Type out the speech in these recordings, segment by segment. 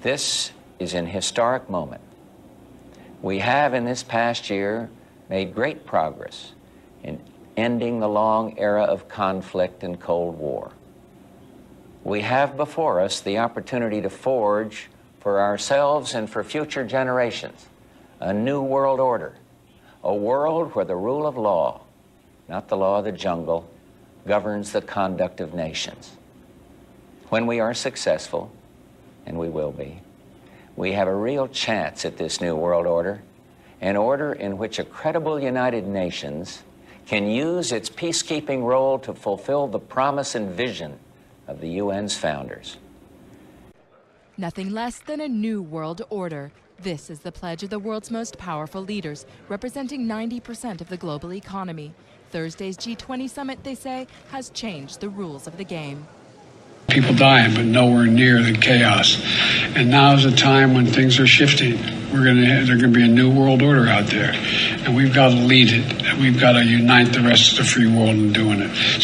This is an historic moment. We have in this past year made great progress in ending the long era of conflict and Cold War. We have before us the opportunity to forge for ourselves and for future generations a new world order, a world where the rule of law, not the law of the jungle, governs the conduct of nations. When we are successful, and we will be, we have a real chance at this new world order, an order in which a credible United Nations can use its peacekeeping role to fulfill the promise and vision of the UN's founders. Nothing less than a new world order. This is the pledge of the world's most powerful leaders, representing 90% of the global economy. Thursday's G20 summit, they say, has changed the rules of the game. People dying, but nowhere near the chaos. And now is a time when things are shifting. There's going to be a new world order out there, and we've got to lead it. We've got to unite the rest of the free world in doing it.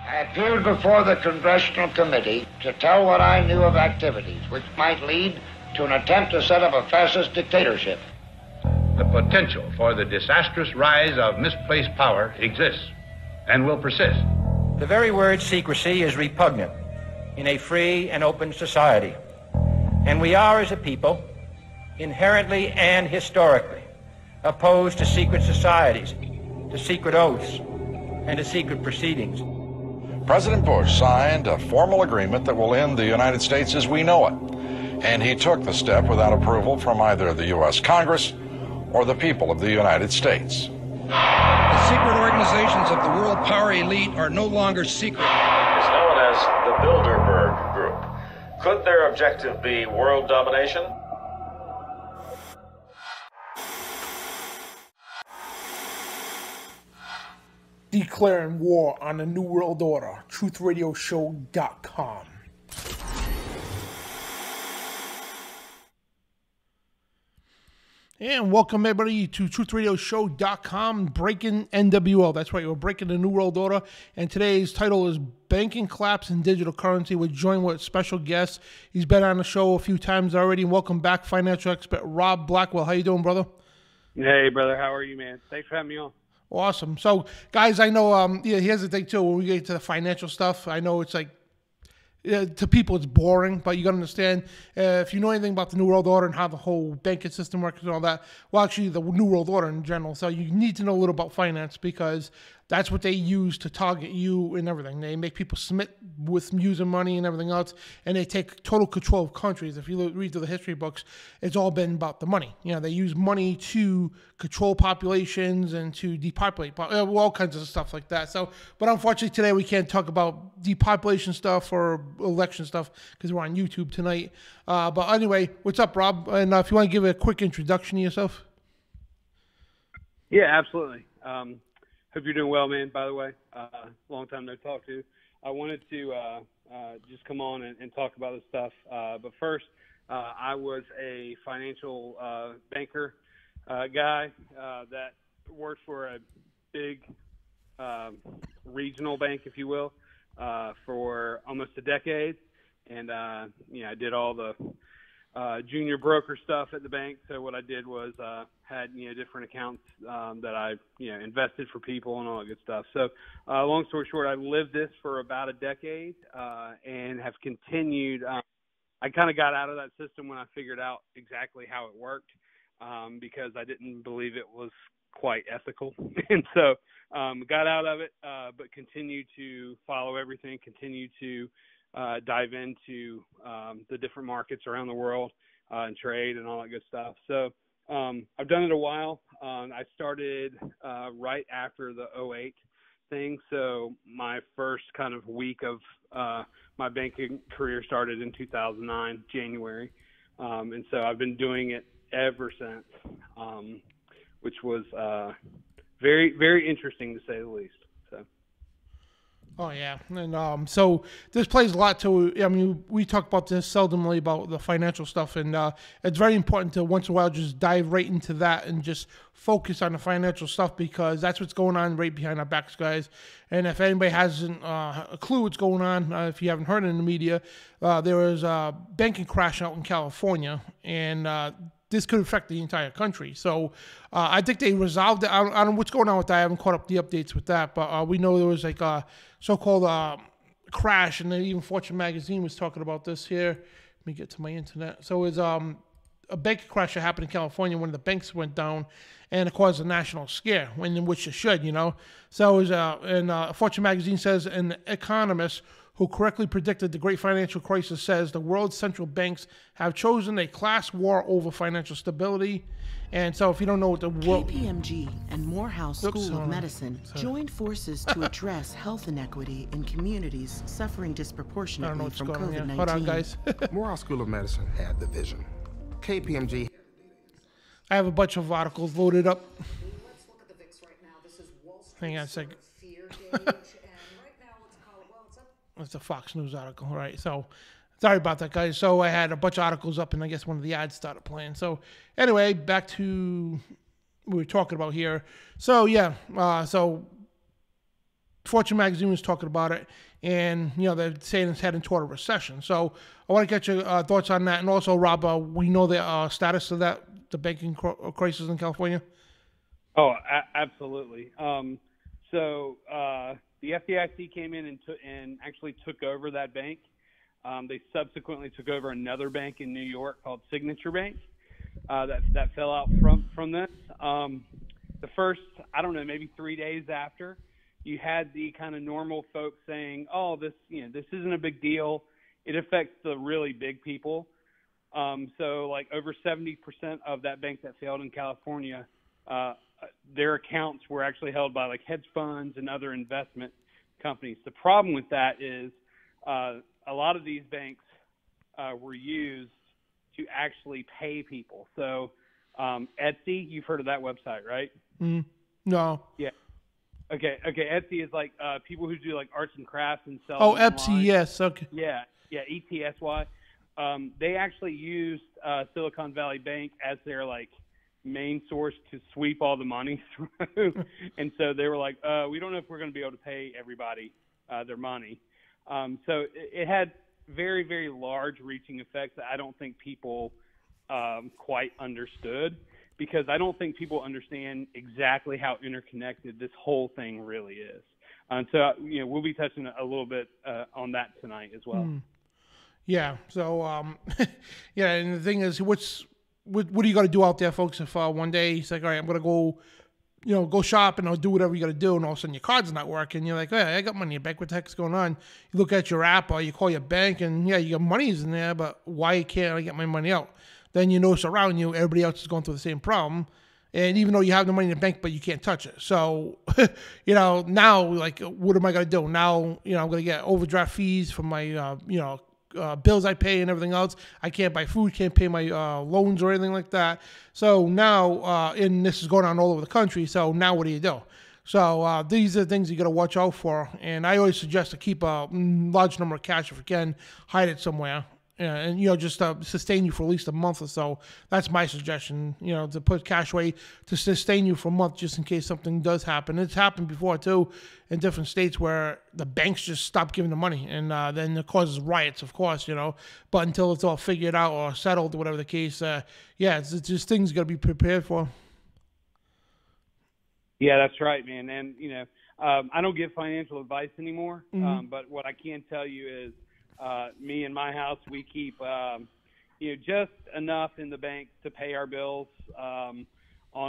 I appeared before the Congressional Committee to tell what I knew of activities which might lead to an attempt to set up a fascist dictatorship. The potential for the disastrous rise of misplaced power exists and will persist. The very word secrecy is repugnant in a free and open society. And we are, as a people, inherently and historically opposed to secret societies, to secret oaths, and to secret proceedings. President Bush signed a formal agreement that will end the United States as we know it. And he took the step without approval from either the U.S. Congress or the people of the United States. The secret organizations of the world power elite are no longer secret. It's known as the Bilderberg Group. Could their objective be world domination? Declaring war on the New World Order. TruthRadioShow.com. And welcome everybody to TruthRadioShow.com, breaking N.W.O. That's right, we're breaking the New World Order. And today's title is Banking Collapse and Digital Currency. We're joined with a special guest. He's been on the show a few times already. And welcome back, financial expert Rob Blackwell. How you doing, brother? Hey, brother. How are you, man? Thanks for having me on. Awesome. So, guys, I know, here's the thing, too. When we get to the financial stuff, I know it's like, to people it's boring, but you got to understand, if you know anything about the New World Order and how the whole banking system works and all that, well, actually, the New World Order in general. So you need to know a little about finance because that's what they use to target you and everything. They make people submit with using money and everything else, and they take total control of countries. If you read through the history books, it's all been about the money. You know, they use money to control populations and to depopulate, all kinds of stuff like that. So, but unfortunately today we can't talk about depopulation stuff or election stuff because we're on YouTube tonight. But anyway, what's up, Rob? And if you want to give a quick introduction to yourself. Yeah, absolutely. Hope you're doing well, man, by the way. Long time no talk to. I wanted to just come on and talk about this stuff. But first, I was a financial banker guy that worked for a big regional bank, if you will, for almost a decade. And, I did all the junior broker stuff at the bank. So what I did was had different accounts that I invested for people and all that good stuff. So long story short, I lived this for about a decade and have continued. I kind of got out of that system when I figured out exactly how it worked because I didn't believe it was quite ethical, and so got out of it, but continued to follow everything, continue to dive into the different markets around the world and trade and all that good stuff. So I've done it a while. I started right after the 2008 thing. So my first kind of week of my banking career started in 2009, January. And so I've been doing it ever since, which was very, very interesting to say the least. So. Oh yeah, and so this plays a lot to. I mean, we talk about this seldomly about the financial stuff, and it's very important to once in a while just dive right into that and just focus on the financial stuff because that's what's going on right behind our backs, guys. And if anybody hasn't a clue what's going on, if you haven't heard it in the media, there was a banking crash out in California, and this could affect the entire country. So I think they resolved it. I don't know what's going on with that. I haven't caught up the updates with that, but we know there was like a so-called crash, and then even Fortune magazine was talking about this here. Let me get to my internet. So it was a bank crash that happened in California when the banks went down, and it caused a national scare, which it should, you know. So it was, and Fortune magazine says an economist who correctly predicted the great financial crisis says the world's central banks have chosen a class war over financial stability. And so if you don't know what the world... KPMG and Morehouse School of Medicine joined forces to address health inequity in communities suffering disproportionately from COVID-19. Hold on, guys. Morehouse School of Medicine had the vision. KPMG... I have a bunch of articles loaded up. Let's look at the VIX right now. This is Wall Street. Hang on a second. Fear gauge, and right now, let's call it, well, it's up. It's a Fox News article, right? So, sorry about that, guys. So I had a bunch of articles up, and I guess one of the ads started playing. So, anyway, back to what we were talking about here. So, yeah, so Fortune magazine was talking about it, and, you know, they're saying it's heading toward a recession. So, I want to get your thoughts on that. And also, Rob, we know the status of that, the banking crisis in California? Oh, absolutely. So the FDIC came in and actually took over that bank. They subsequently took over another bank in New York called Signature Bank that fell out from this. The first, I don't know, maybe 3 days after, you had the kind of normal folks saying, "Oh, this isn't a big deal. It affects the really big people." So like over 70% of that bank that failed in California, their accounts were actually held by like hedge funds and other investment companies. The problem with that is a lot of these banks were used to actually pay people. So Etsy, you've heard of that website, right? No. Yeah. Okay. Etsy is like people who do like arts and crafts and sell. Oh, Etsy, yes. Okay. Yeah, ETSY. They actually used Silicon Valley Bank as their like main source to sweep all the money through, and so they were like, "We don't know if we're going to be able to pay everybody their money." So it had very, very large reaching effects that I don't think people quite understood, because I don't think people understand exactly how interconnected this whole thing really is. So we'll be touching a little bit on that tonight as well. Yeah. So, yeah. And the thing is, what do you got to do out there, folks? If one day it's like, all right, I'm going to go shop and I'll do whatever you got to do, and all of a sudden your card's not working. You're like, hey, I got money in your bank. What the heck's going on? You look at your app or you call your bank, and yeah, your money's in there, but why can't I get my money out? Then you notice around you, everybody else is going through the same problem. And even though you have the money in the bank, but you can't touch it. So, now, like, what am I going to do? Now, I'm going to get overdraft fees from my, bills I pay and everything else. I can't buy food, can't pay my loans or anything like that. So now, and this is going on all over the country. So now what do? So these are the things you got to watch out for. And I always suggest to keep a large number of cash if you can, hide it somewhere. And, just sustain you for at least a month or so. That's my suggestion, to put cash away to sustain you for a month just in case something does happen. It's happened before, too, in different states where the banks just stop giving the money. And then it causes riots, of course, But until it's all figured out or settled or whatever the case, it's just things you got to be prepared for. Yeah, that's right, man. And, I don't give financial advice anymore. Mm-hmm. But what I can tell you is, me and my house, we keep, just enough in the bank to pay our bills on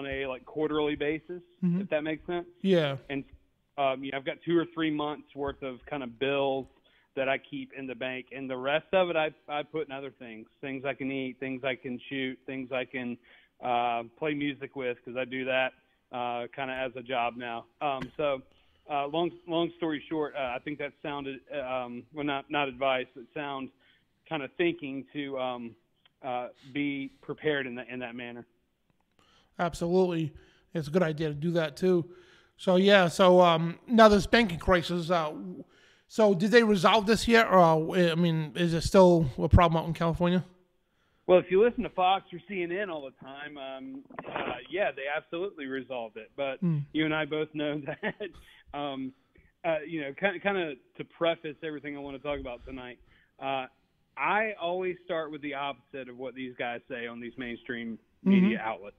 a quarterly basis, mm-hmm. if that makes sense. Yeah. And I've got 2 or 3 months worth of kind of bills that I keep in the bank, and the rest of it I put in other things I can eat, things I can shoot, things I can play music with, because I do that kind of as a job now. Long story short, I think that sounded not advice, but sound kind of thinking to be prepared in that manner. Absolutely, it's a good idea to do that too. So yeah, now this banking crisis, So did they resolve this yet? Or, I mean, is it still a problem out in California? Well, if you listen to Fox or CNN all the time, yeah, they absolutely resolved it. But you and I both know that, you know, kind of to preface everything I want to talk about tonight, I always start with the opposite of what these guys say on these mainstream media outlets,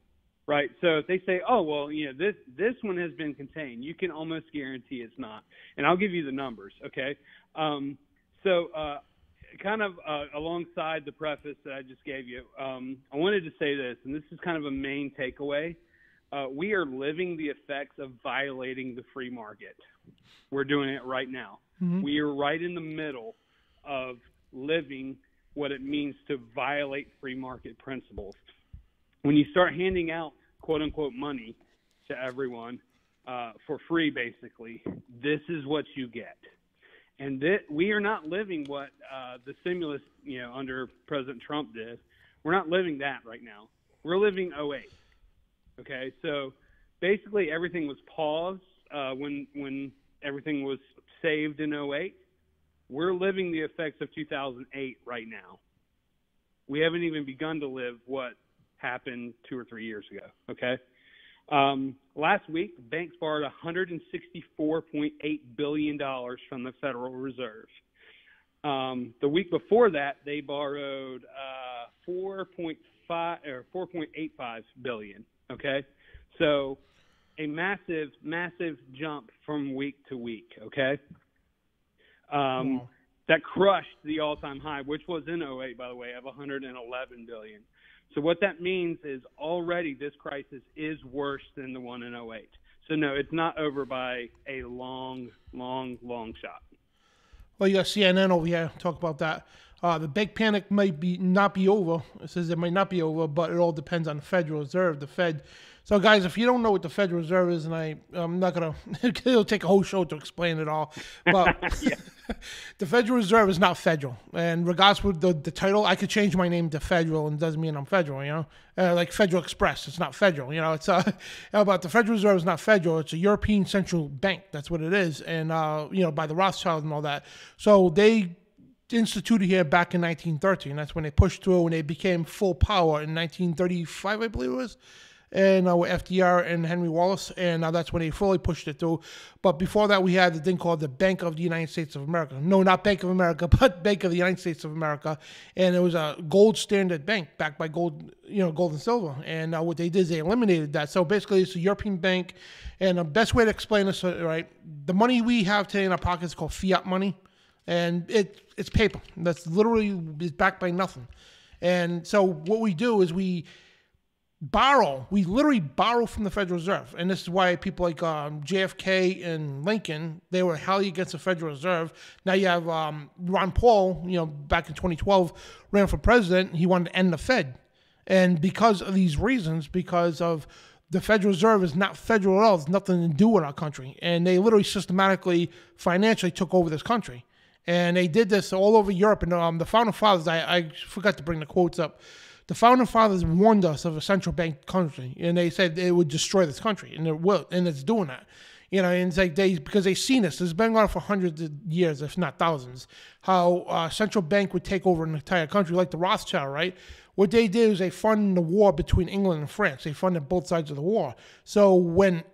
right? So if they say, oh, well, you know, this one has been contained, you can almost guarantee it's not. And I'll give you the numbers, okay? Kind of alongside the preface that I just gave you, I wanted to say this, and this is kind of a main takeaway. We are living the effects of violating the free market. We're doing it right now. We are right in the middle of living what it means to violate free market principles. When you start handing out quote-unquote money to everyone for free, basically, this is what you get. And we are not living what the stimulus, you know, under President Trump did. We're not living that right now. We're living 08. Okay, so basically everything was paused when everything was saved in 08. We're living the effects of 2008 right now. We haven't even begun to live what happened 2 or 3 years ago. Okay. Last week, banks borrowed $164.8 billion from the Federal Reserve. The week before that, they borrowed $4.85 billion. Okay, so a massive, massive jump from week to week. Okay, that crushed the all-time high, which was in 08, by the way, of $111 billion. So what that means is already this crisis is worse than the one in 08. So, no, it's not over by a long, long, long shot. Well, you got CNN over here talk about that. The big panic might not be over. It says it might not be over, but it all depends on the Federal Reserve, the Fed. So, guys, if you don't know what the Federal Reserve is, and I'm not going to, it'll take a whole show to explain it all. But the Federal Reserve is not federal. And regardless of the title, I could change my name to Federal, and it doesn't mean I'm federal, you know? Like Federal Express, it's not federal, you know? It's but the Federal Reserve is not federal. It's a European central bank. That's what it is. And, you know, by the Rothschilds and all that. So they instituted here back in 1913. That's when they pushed through, and they became full power in 1935, I believe it was. And with FDR and Henry Wallace, and that's when they fully pushed it through. But before that, we had the thing called the Bank of the United States of America. No, not Bank of America, but Bank of the United States of America. And it was a gold standard bank backed by gold, you know, gold and silver. And what they did is they eliminated that. So basically, it's a European bank. And the best way to explain this, right? The money we have today in our pockets is called fiat money, and it's paper. That's literally is backed by nothing. And so what we do is we literally borrow from the Federal Reserve. And this is why people like JFK and Lincoln, they were highly against the Federal Reserve. Now you have Ron Paul, you know, back in 2012, ran for president. He wanted to end the Fed. And because of these reasons, because of the Federal Reserve is not federal at all, it's nothing to do with our country. And they literally systematically, financially took over this country. And they did this all over Europe. And the Founding Fathers, I forgot to bring the quotes up. The Founding Fathers warned us of a central bank country, and they said it would destroy this country, and it will, and it's doing that. You know, and it's like because they've seen this. It's been going on for hundreds of years, if not thousands, how a central bank would take over an entire country, like the Rothschild, right? What they did is they funded the war between England and France. They funded both sides of the war. So when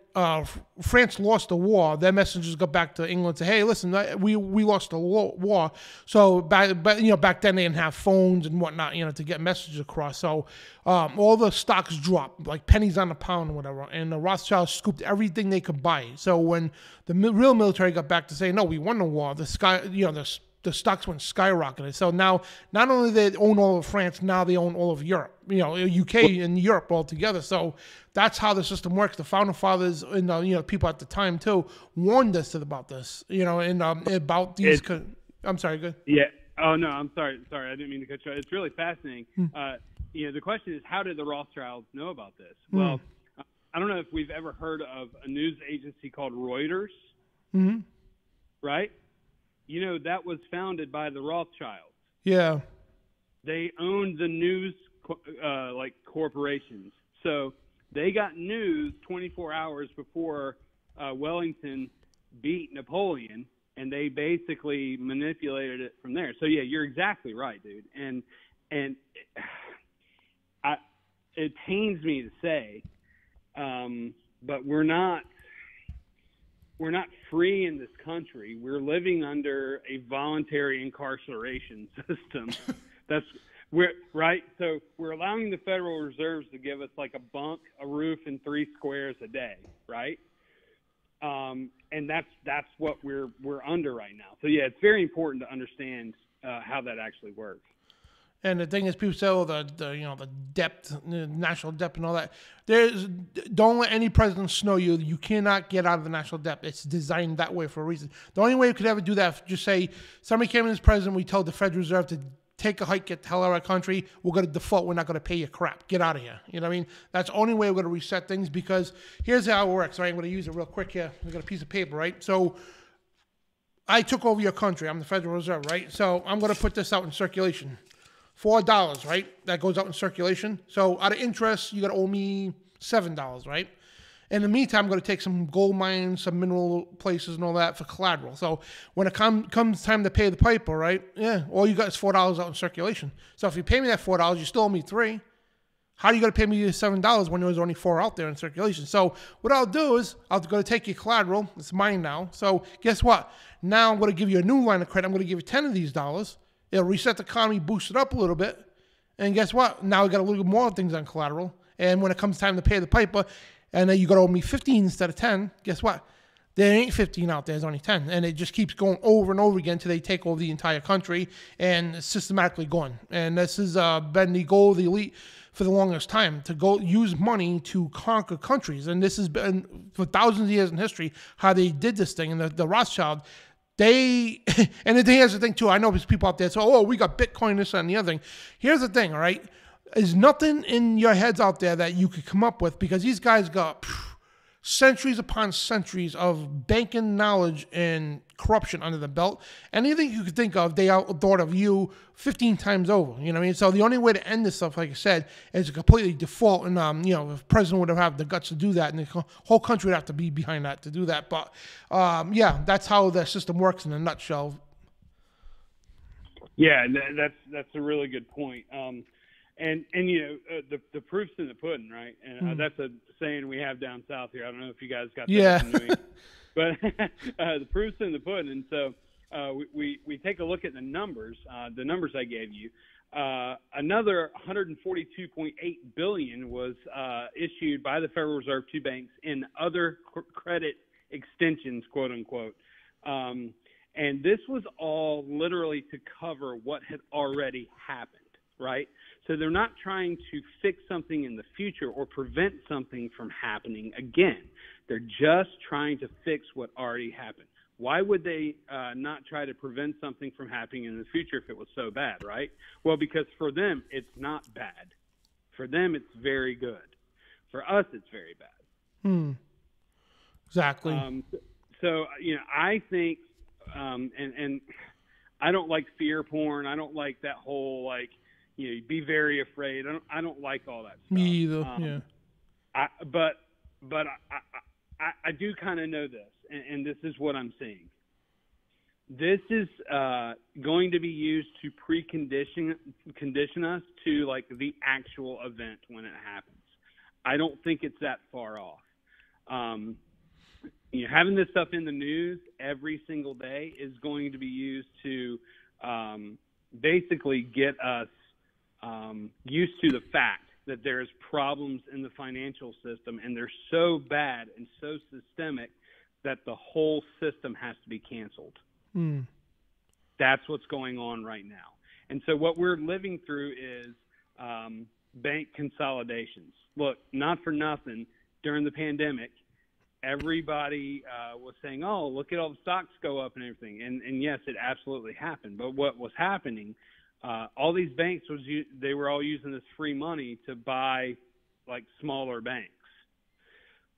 France lost the war, their messengers got back to England and said, hey, listen, we lost the war. So back then they didn't have phones and whatnot, you know, to get messages across. So all the stocks dropped, like pennies on the pound or whatever. And the Rothschilds scooped everything they could buy. So when the real military got back to say, no, we won the war, the stocks went skyrocketing. So now, not only they own all of France, now they own all of Europe, you know, UK and Europe all together. So that's how the system works. The Founding Fathers and, you know, people at the time, too, warned us about this, you know, and about these. I'm sorry, good. Yeah. Oh, no, I'm sorry. I didn't mean to cut you off. It's really fascinating. You know, the question is, how did the Rothschilds know about this? Well, I don't know if we've ever heard of a news agency called Reuters, right? You know, that was founded by the Rothschilds. Yeah. They owned the news, corporations. So they got news 24 hours before Wellington beat Napoleon, and they basically manipulated it from there. So yeah, you're exactly right, dude. And it pains me to say, but we're not free in this country. We're living under a voluntary incarceration system. Right. So we're allowing the Federal Reserves to give us like a bunk, a roof, and 3 squares a day, right? And that's what we're under right now. So yeah, it's very important to understand how that actually works. And the thing is, people say, "Oh, the debt, the national debt, and all that." Don't let any president snow you. You cannot get out of the national debt. It's designed that way for a reason. The only way you could ever do that, just say somebody came in as president, we told the Federal Reserve to take a hike, get the hell out of our country. We're going to default. We're not going to pay you crap. Get out of here. You know what I mean? That's the only way we're going to reset things, because here's how it works. Right? I'm going to use it real quick here. I got a piece of paper, right? So I took over your country. I'm the Federal Reserve, right? So I'm going to put this out in circulation. $4, right? That goes out in circulation. So out of interest, you got to owe me $7, right? In the meantime, I'm going to take some gold mines, some mineral places and all that for collateral. So when it comes time to pay the piper, right? Yeah, all you got is $4 out in circulation. So if you pay me that $4, you still owe me $3. How are you going to pay me $7 when there's only $4 out there in circulation? So what I'll do is I'm going to take your collateral. It's mine now. So guess what? Now I'm going to give you a new line of credit. I'm going to give you 10 of these dollars. It'll reset the economy, boost it up a little bit. And guess what? Now we got a little bit more things on collateral. And when it comes time to pay the piper, and then you got to owe me 15 instead of 10, guess what? There ain't 15 out there. There's only 10. And it just keeps going over and over again until they take over the entire country, and it's systematically going. And this has been the goal of the elite for the longest time, to go use money to conquer countries. And this has been for thousands of years in history how they did this thing. And the Rothschild, and here's the thing too, I know there's people out there say, oh, we got Bitcoin, this and the other thing. Here's the thing, all right? There's nothing in your heads out there that you could come up with, because these guys got centuries upon centuries of banking knowledge and corruption under the belt. Anything you could think of, they outthought of you 15 times over. You know what I mean? So the only way to end this stuff, like I said, is to completely default. And, if the president would have the guts to do that, and the whole country would have to be behind that to do that. But, yeah, that's how the system works in a nutshell. Yeah, that's a really good point. And the proof's in the pudding, right? And that's a saying we have down south here. I don't know if you guys got that. Yeah. In New England. But the proof's in the pudding. And so we take a look at the numbers I gave you. Another $142.8 billion was issued by the Federal Reserve to banks in other credit extensions, quote unquote. And this was all literally to cover what had already happened, right? So they're not trying to fix something in the future or prevent something from happening again. They're just trying to fix what already happened. Why would they not try to prevent something from happening in the future if it was so bad, right? Well, because for them, it's not bad. For them, it's very good. For us, it's very bad. Exactly. I think, and I don't like fear porn. I don't like that whole, be very afraid. I don't like all that stuff. Me either. Yeah. But I do kind of know this, and this is what I'm seeing. This is going to be used to condition us to the actual event when it happens. I don't think it's that far off. Having this stuff in the news every single day is going to be used to basically get us used to the fact that there's problems in the financial system, and they're so bad and so systemic that the whole system has to be canceled. That's what's going on right now. And so what we're living through is bank consolidations. Look, not for nothing, during the pandemic, everybody was saying, oh, look at all the stocks go up and everything. And yes, it absolutely happened. But what was happening, all these banks, they were all using this free money to buy smaller banks.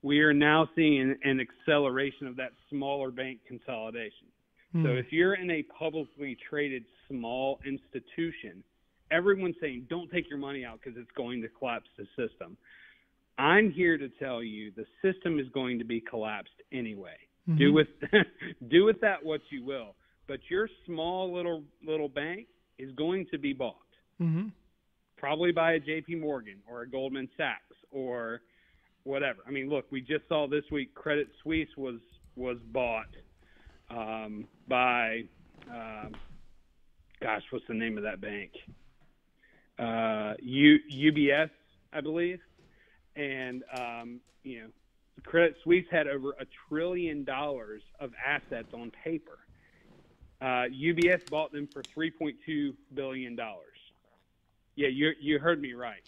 We are now seeing an acceleration of that smaller bank consolidation. So if you're in a publicly traded small institution, everyone's saying, don't take your money out because it's going to collapse the system. I'm here to tell you the system is going to be collapsed anyway. Mm-hmm. Do with that what you will. But your small little bank is going to be bought, mm-hmm. probably by a J.P. Morgan or a Goldman Sachs or whatever. I mean, look, we just saw this week Credit Suisse was bought by, gosh, what's the name of that bank? UBS, I believe. And, Credit Suisse had over $1 trillion of assets on paper. UBS bought them for $3.2 billion. Yeah, you heard me right.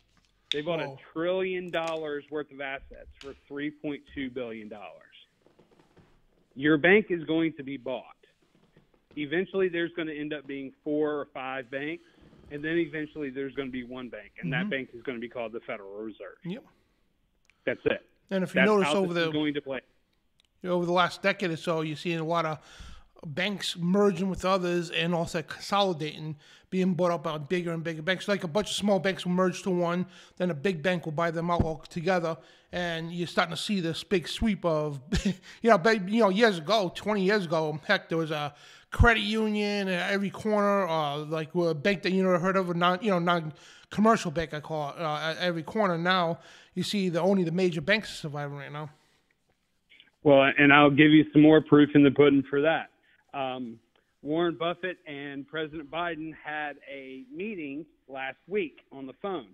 They bought $1 trillion worth of assets for $3.2 billion. Your bank is going to be bought. Eventually, there's going to end up being 4 or 5 banks, and then eventually there's going to be one bank, and that bank is going to be called the Federal Reserve. Yep. That's it. And if you That's notice how over this is going to play. Over the last decade or so, you're seeing a lot of banks merging with others and also consolidating, being bought up by bigger and bigger banks. Like a bunch of small banks will merge to one, then a big bank will buy them out all together, and you're starting to see this big sweep of, years ago, 20 years ago, heck, there was a credit union at every corner, like a bank that you never heard of, non-commercial bank, I call it, at every corner. Now you see only the major banks are surviving right now. Well, and I'll give you some more proof in the pudding for that. Warren Buffett and President Biden had a meeting last week on the phone.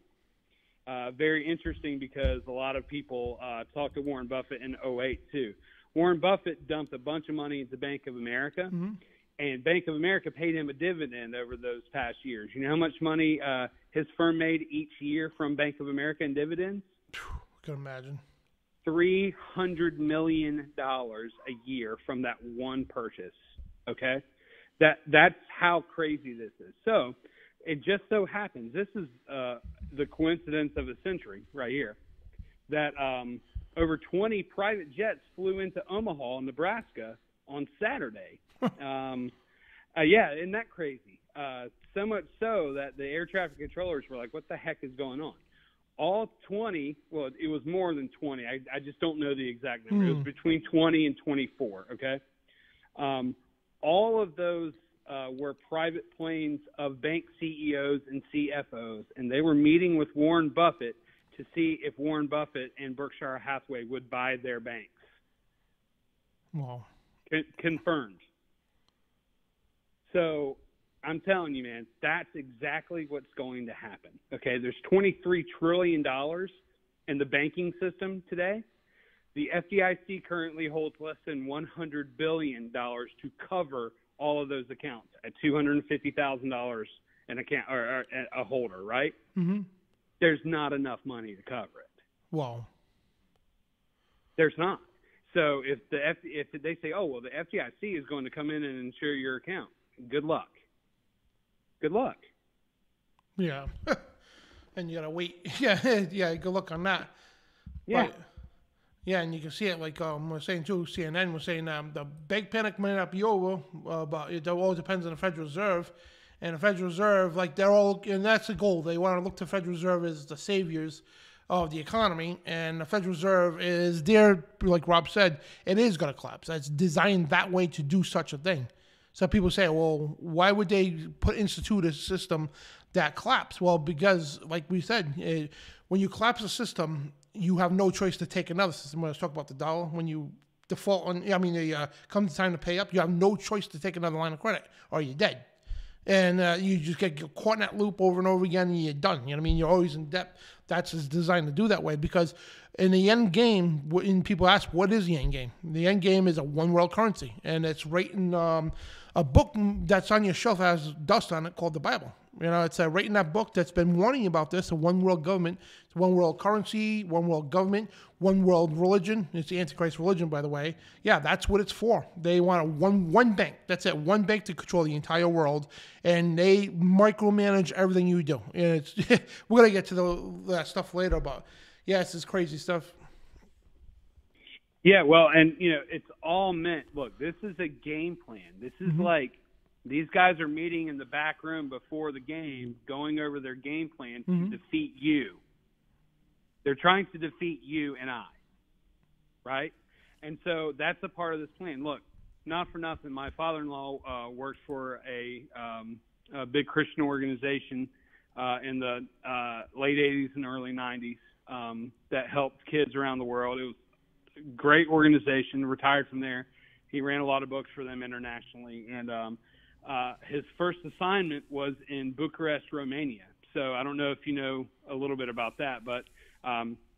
Very interesting because a lot of people talked to Warren Buffett in 2008 too. Warren Buffett dumped a bunch of money into Bank of America, and Bank of America paid him a dividend over those past years. You know how much money his firm made each year from Bank of America in dividends? I can imagine. $300 million a year from that one purchase. Okay, that's how crazy this is. So it just so happens, this is the coincidence of a century right here, that over 20 private jets flew into Omaha, Nebraska on Saturday. Yeah, isn't that crazy? So much so that the air traffic controllers were like, what the heck is going on? All 20, well, it was more than 20. I just don't know the exact number. It was between 20 and 24, okay? All of those were private planes of bank CEOs and CFOs, and they were meeting with Warren Buffett to see if Warren Buffett and Berkshire Hathaway would buy their banks. Wow. Confirmed. So I'm telling you, man, that's exactly what's going to happen. Okay, there's $23 trillion in the banking system today. The FDIC currently holds less than $100 billion to cover all of those accounts at $250,000 an account or a holder, right? Mm-hmm. There's not enough money to cover it. Wow. There's not. So if they say, oh, well, the FDIC is going to come in and insure your account, good luck. Good luck. Yeah. And you got to wait. Yeah, good luck on that. Yeah. But, yeah, and you can see it like we're saying too, CNN was saying the big panic might not be over, but it all depends on the Federal Reserve. And the Federal Reserve, like and that's the goal. They want to look to the Federal Reserve as the saviors of the economy. And the Federal Reserve is there, like Rob said, it is going to collapse. It's designed that way to do such a thing. So people say, well, why would they institute a system that collapse? Well, because, like we said, when you collapse a system, you have no choice to take another system. When I was talking about the dollar, when you default on, comes the time to pay up, you have no choice to take another line of credit, or you're dead. And you just get caught in that loop over and over again, and you're done. You know what I mean? You're always in debt. That's designed to do that way, because in the end game, when people ask, what is the end game? The end game is a one world currency, and it's right in a book that's on your shelf has dust on it called the Bible. It's right in that book that's been warning about this, a one world government, it's one world currency, one world government, one world religion. It's the Antichrist religion, by the way. Yeah, that's what it's for. They want one bank. That's it, one bank to control the entire world, and they micromanage everything you do. And we're going to get to that stuff later, but yeah, it's this crazy stuff. Yeah, well, and, it's all meant, look, this is a game plan. This is like, these guys are meeting in the back room before the game, going over their game plan to defeat you. They're trying to defeat you and I, right? And so that's a part of this plan. Look, not for nothing, my father-in-law worked for a big Christian organization in the late 80s and early 90s that helped kids around the world. It was a great organization, retired from there. He ran a lot of books for them internationally. And his first assignment was in Bucharest, Romania. So I don't know if you know a little bit about that, but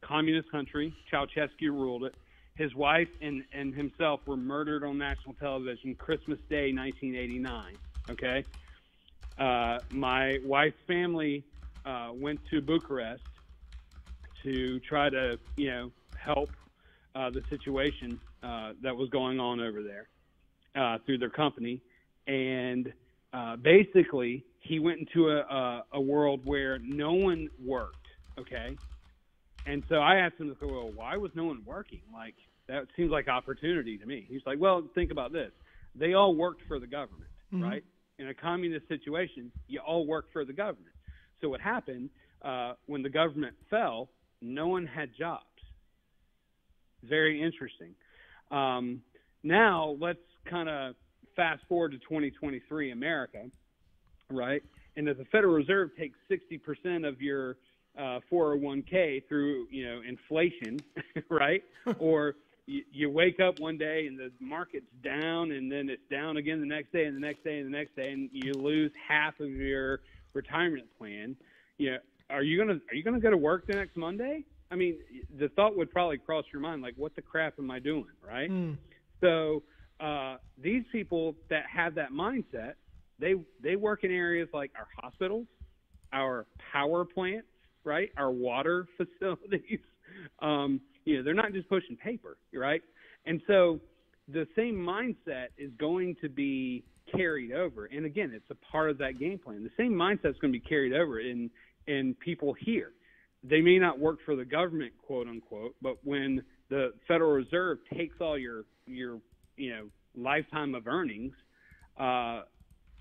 communist country, Ceausescu ruled it. His wife and himself were murdered on national television Christmas Day, 1989, okay? My wife's family went to Bucharest to try to, help the situation that was going on over there through their company. And basically, he went into a world where no one worked, okay? And so I asked him, well, why was no one working? Like, that seems like opportunity to me. He's like, well, think about this. They all worked for the government, right? In a communist situation, you all work for the government. So what happened when the government fell, no one had jobs. Very interesting. Now let's kind of fast forward to 2023 America, right? And if the Federal Reserve takes 60% of your 401k through, inflation, right? Or you wake up one day and the market's down, and then it's down again the next day and the next day and the next day, and you lose half of your retirement plan. Are you gonna go to work the next Monday? I mean, the thought would probably cross your mind, like, what the crap am I doing, right? So these people that have that mindset, they work in areas like our hospitals, our power plants, right? Our water facilities. They're not just pushing paper, right? And so the same mindset is going to be carried over. And again, it's a part of that game plan. The same mindset is going to be carried over in people here. They may not work for the government, quote unquote, but when the Federal Reserve takes all your lifetime of earnings,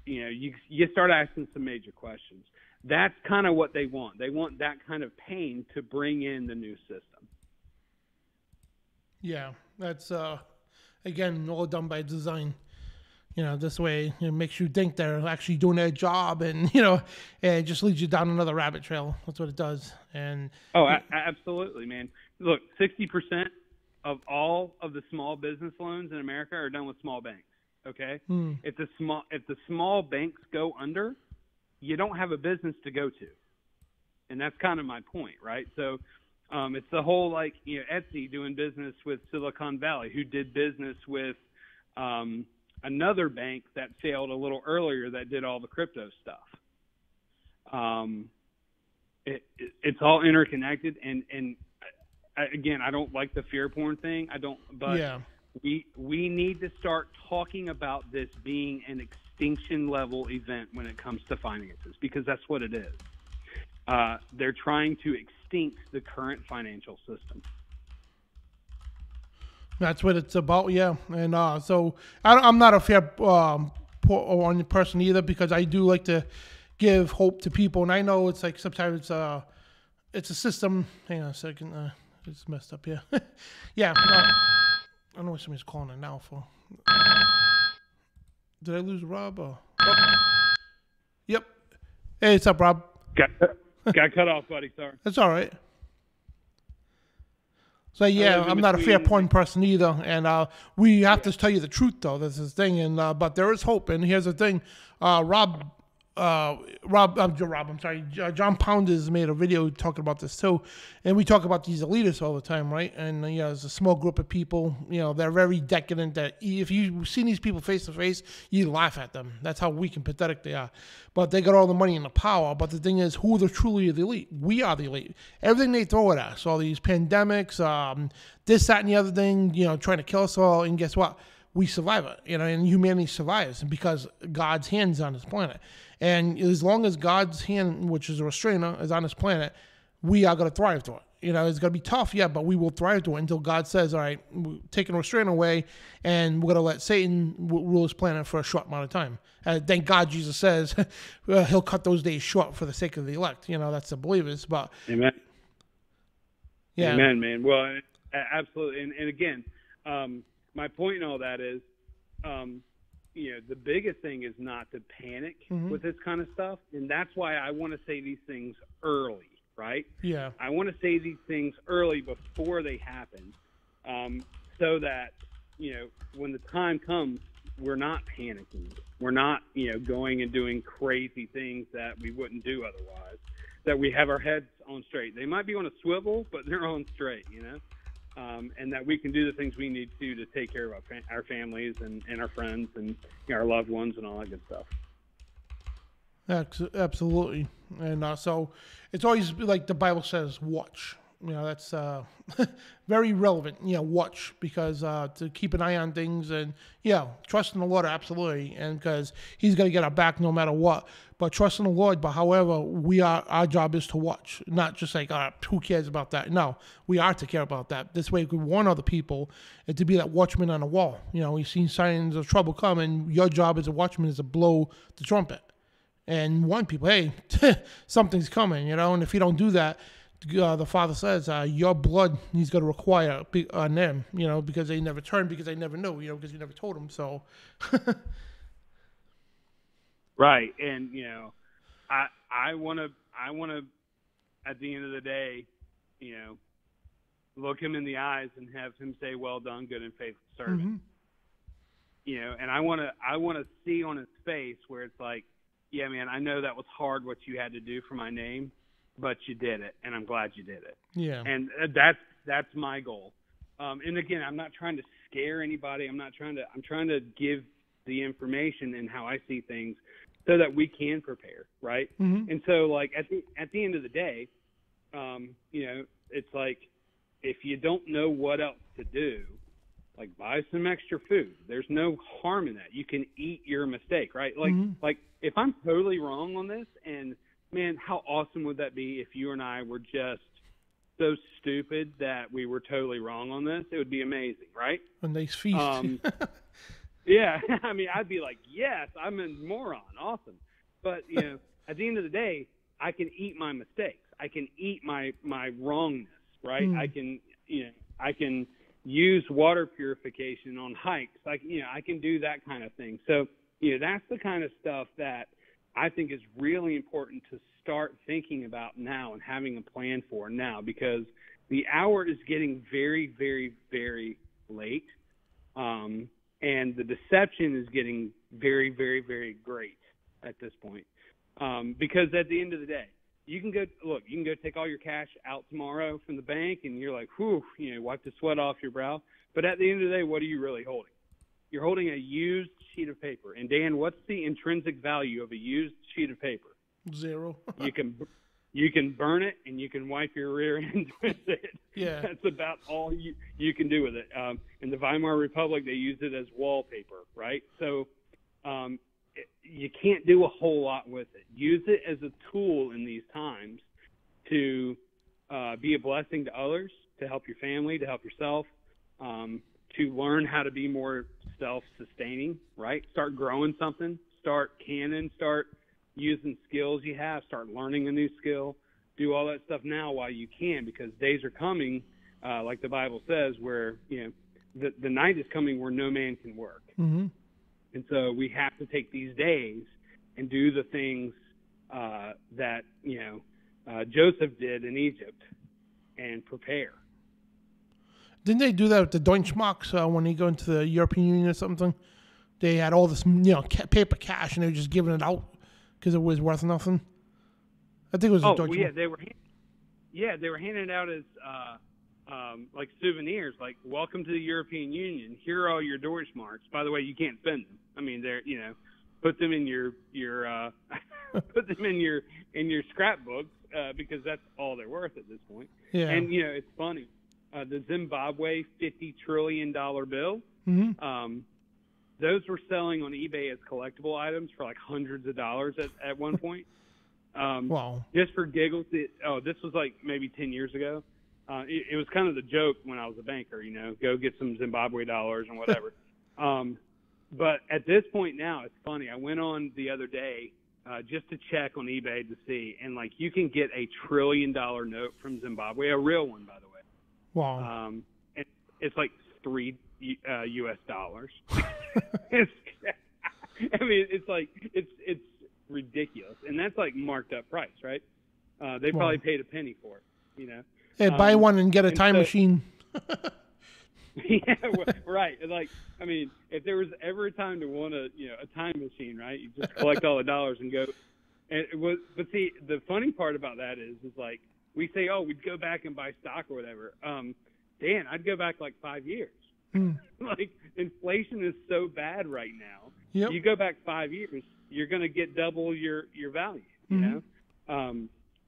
you start asking some major questions. That's kind of what they want. They want that kind of pain to bring in the new system. Yeah, that's, again, all done by design. This way it makes you think they're actually doing their job, and, and it just leads you down another rabbit trail. That's what it does. And absolutely, man. Look, 60% of all of the small business loans in America are done with small banks, okay? If the small banks go under, you don't have a business to go to. And that's kind of my point, right? So it's the whole, Etsy doing business with Silicon Valley, who did business with another bank that failed a little earlier that did all the crypto stuff. It's all interconnected. And again, I don't like the fear porn thing. We need to start talking about this being an extinction level event when it comes to finances, because that's what it is. They're trying to extinct the current financial system. That's what it's about, yeah. And so I'm not a fair person either, because I do like to give hope to people. And I know it's like sometimes it's a system. Hang on a second. It's messed up here. Yeah. I don't know what somebody's calling it now for. Did I lose Rob? Oh. Yep. Hey, what's up, Rob? Got cut off, buddy. Sorry. That's all right. So yeah, I'm not a fair porn person either, and we have to tell you the truth though. That's the thing, and but there is hope. And here's the thing, John Pounders made a video talking about this too, and we talk about these elitists all the time, right? And there's a small group of people, they're very decadent. That if you've seen these people face to face, you laugh at them. That's how weak and pathetic they are. But they got all the money and the power. But the thing is, who are truly the elite? We are the elite. Everything they throw at us, all these pandemics, this, that, and the other thing, trying to kill us all, and guess what? We survive it, and humanity survives because God's hand's on this planet. And as long as God's hand, which is a restrainer, is on this planet, we are going to thrive through it. It's going to be tough, yeah, but we will thrive through it until God says, all right, we're taking a restraint away, and we're going to let Satan rule this planet for a short amount of time. Thank God Jesus says he'll cut those days short for the sake of the elect. That's the believers. But Amen. Yeah. Amen, man. Well, absolutely. And again, my point in all that is, the biggest thing is not to panic with this kind of stuff. And that's why I want to say these things early, right? Yeah. I want to say these things early before they happen, so that, when the time comes, we're not panicking. We're not, going and doing crazy things that we wouldn't do otherwise, that we have our heads on straight. They might be on a swivel, but they're on straight, and that we can do the things we need to take care of our families and our friends and our loved ones and all that good stuff. Absolutely. And so it's always like the Bible says, watch. That's very relevant. Watch, because to keep an eye on things, and trust in the Lord, absolutely, and because He's going to get our back no matter what. But trust in the Lord. But however, our job is to watch, not just like who cares about that. No, we are to care about that. This way, we can warn other people and to be that watchman on the wall. We've seen signs of trouble come, and your job as a watchman is to blow the trumpet and warn people, hey, something's coming. And if you don't do that, the Father says, your blood He's going to require on them, because they never turned, because they never knew, because you never told them. So, right, and I want to, at the end of the day, look Him in the eyes and have Him say, "Well done, good and faithful servant." And I want to see on His face where it's like, "Yeah, man, I know that was hard what you had to do for my name, but you did it, and I'm glad you did it." Yeah. And that's my goal. And again, I'm not trying to scare anybody. I'm trying to give the information and how I see things so that we can prepare, right? And so, like, at the end of the day, it's like, if you don't know what else to do, like, buy some extra food. There's no harm in that. You can eat your mistake, right? Like if I'm totally wrong on this, and man, how awesome would that be if you and I were just so stupid that we were totally wrong on this? It would be amazing, right? A nice feast. Yeah, I mean, I'd be like, yes, I'm a moron, awesome. But, at the end of the day, I can eat my mistakes. I can eat my wrongness, right? I can use water purification on hikes. I can do that kind of thing. So, that's the kind of stuff that I think is really important to start thinking about now and having a plan for now, because the hour is getting very, very, very late. And the deception is getting very, very, very great at this point. Because at the end of the day, you can go take all your cash out tomorrow from the bank, and you're like, whew, wipe the sweat off your brow. But at the end of the day, what are you really holding? You're holding a used sheet of paper. And Dan, what's the intrinsic value of a used sheet of paper? 0. You can burn it, and you can wipe your rear end with it. Yeah. That's about all you can do with it. In the Weimar Republic, they used it as wallpaper, right? So you can't do a whole lot with it. Use it as a tool in these times to be a blessing to others, to help your family, to help yourself, to learn how to be more self-sustaining, right? Start growing something. Start using skills you have. Start learning a new skill. Do all that stuff now while you can, because days are coming, like the Bible says, where the night is coming where no man can work. And so we have to take these days and do the things that Joseph did in Egypt and prepare. Didn't they do that with the Deutschmarks when they go into the European Union or something? They had all this, paper cash, and they were just giving it out because it was worth nothing. I think it was. They were handing it out as like souvenirs, like welcome to the European Union. Here are all your Deutschmarks. By the way, you can't spend them. I mean, they're put them in your put them in your scrapbook because that's all they're worth at this point. Yeah. And it's funny. The Zimbabwe $50 trillion bill, those were selling on eBay as collectible items for like hundreds of dollars at one point. Wow. Just for giggles. This was like maybe 10 years ago. It was kind of the joke when I was a banker, go get some Zimbabwe dollars and whatever. But at this point now, it's funny. I went on the other day just to check on eBay to see, and like you can get a $1 trillion note from Zimbabwe, a real one, by the way. Wow. It's like $3 U.S. dollars. I mean, it's like it's ridiculous, and that's like marked up price, right? They probably paid a penny for it, you know. Hey, buy one and get a time machine. Yeah, right. Like, I mean, if there was ever a time to want a time machine, right? You just collect all the dollars and go. And it was, but see, the funny part about that is like we say, oh, we'd go back and buy stock or whatever. Dan, I'd go back like 5 years. Like, inflation is so bad right now. Yep. You go back 5 years, you're going to get double your value, you know?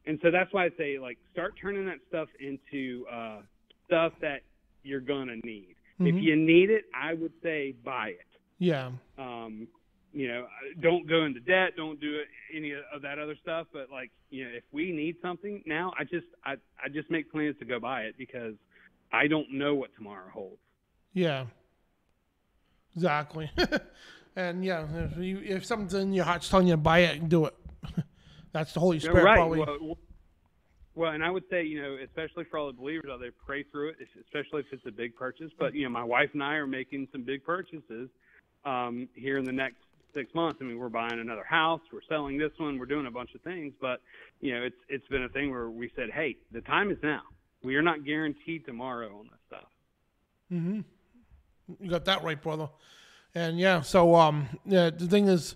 And so that's why I say, like, start turning that stuff into stuff that you're going to need. If you need it, I would say buy it. Yeah. You know, don't go into debt. Don't do any of that other stuff. But, like, you know, if we need something now, I just make plans to go buy it because I don't know what tomorrow holds. Yeah. Exactly. And, yeah, if something's in your heart's telling you to buy it, and do it. That's the Holy Spirit, right. probably. Well, and I would say, you know, especially for all the believers out there, pray through it, especially if it's a big purchase. But, you know, my wife and I are making some big purchases here in the next 6 months. I mean, we're buying another house. We're selling this one. We're doing a bunch of things. But, you know, it's been a thing where we said, hey, the time is now. We are not guaranteed tomorrow on this stuff. You got that right, brother. And, yeah, so the thing is,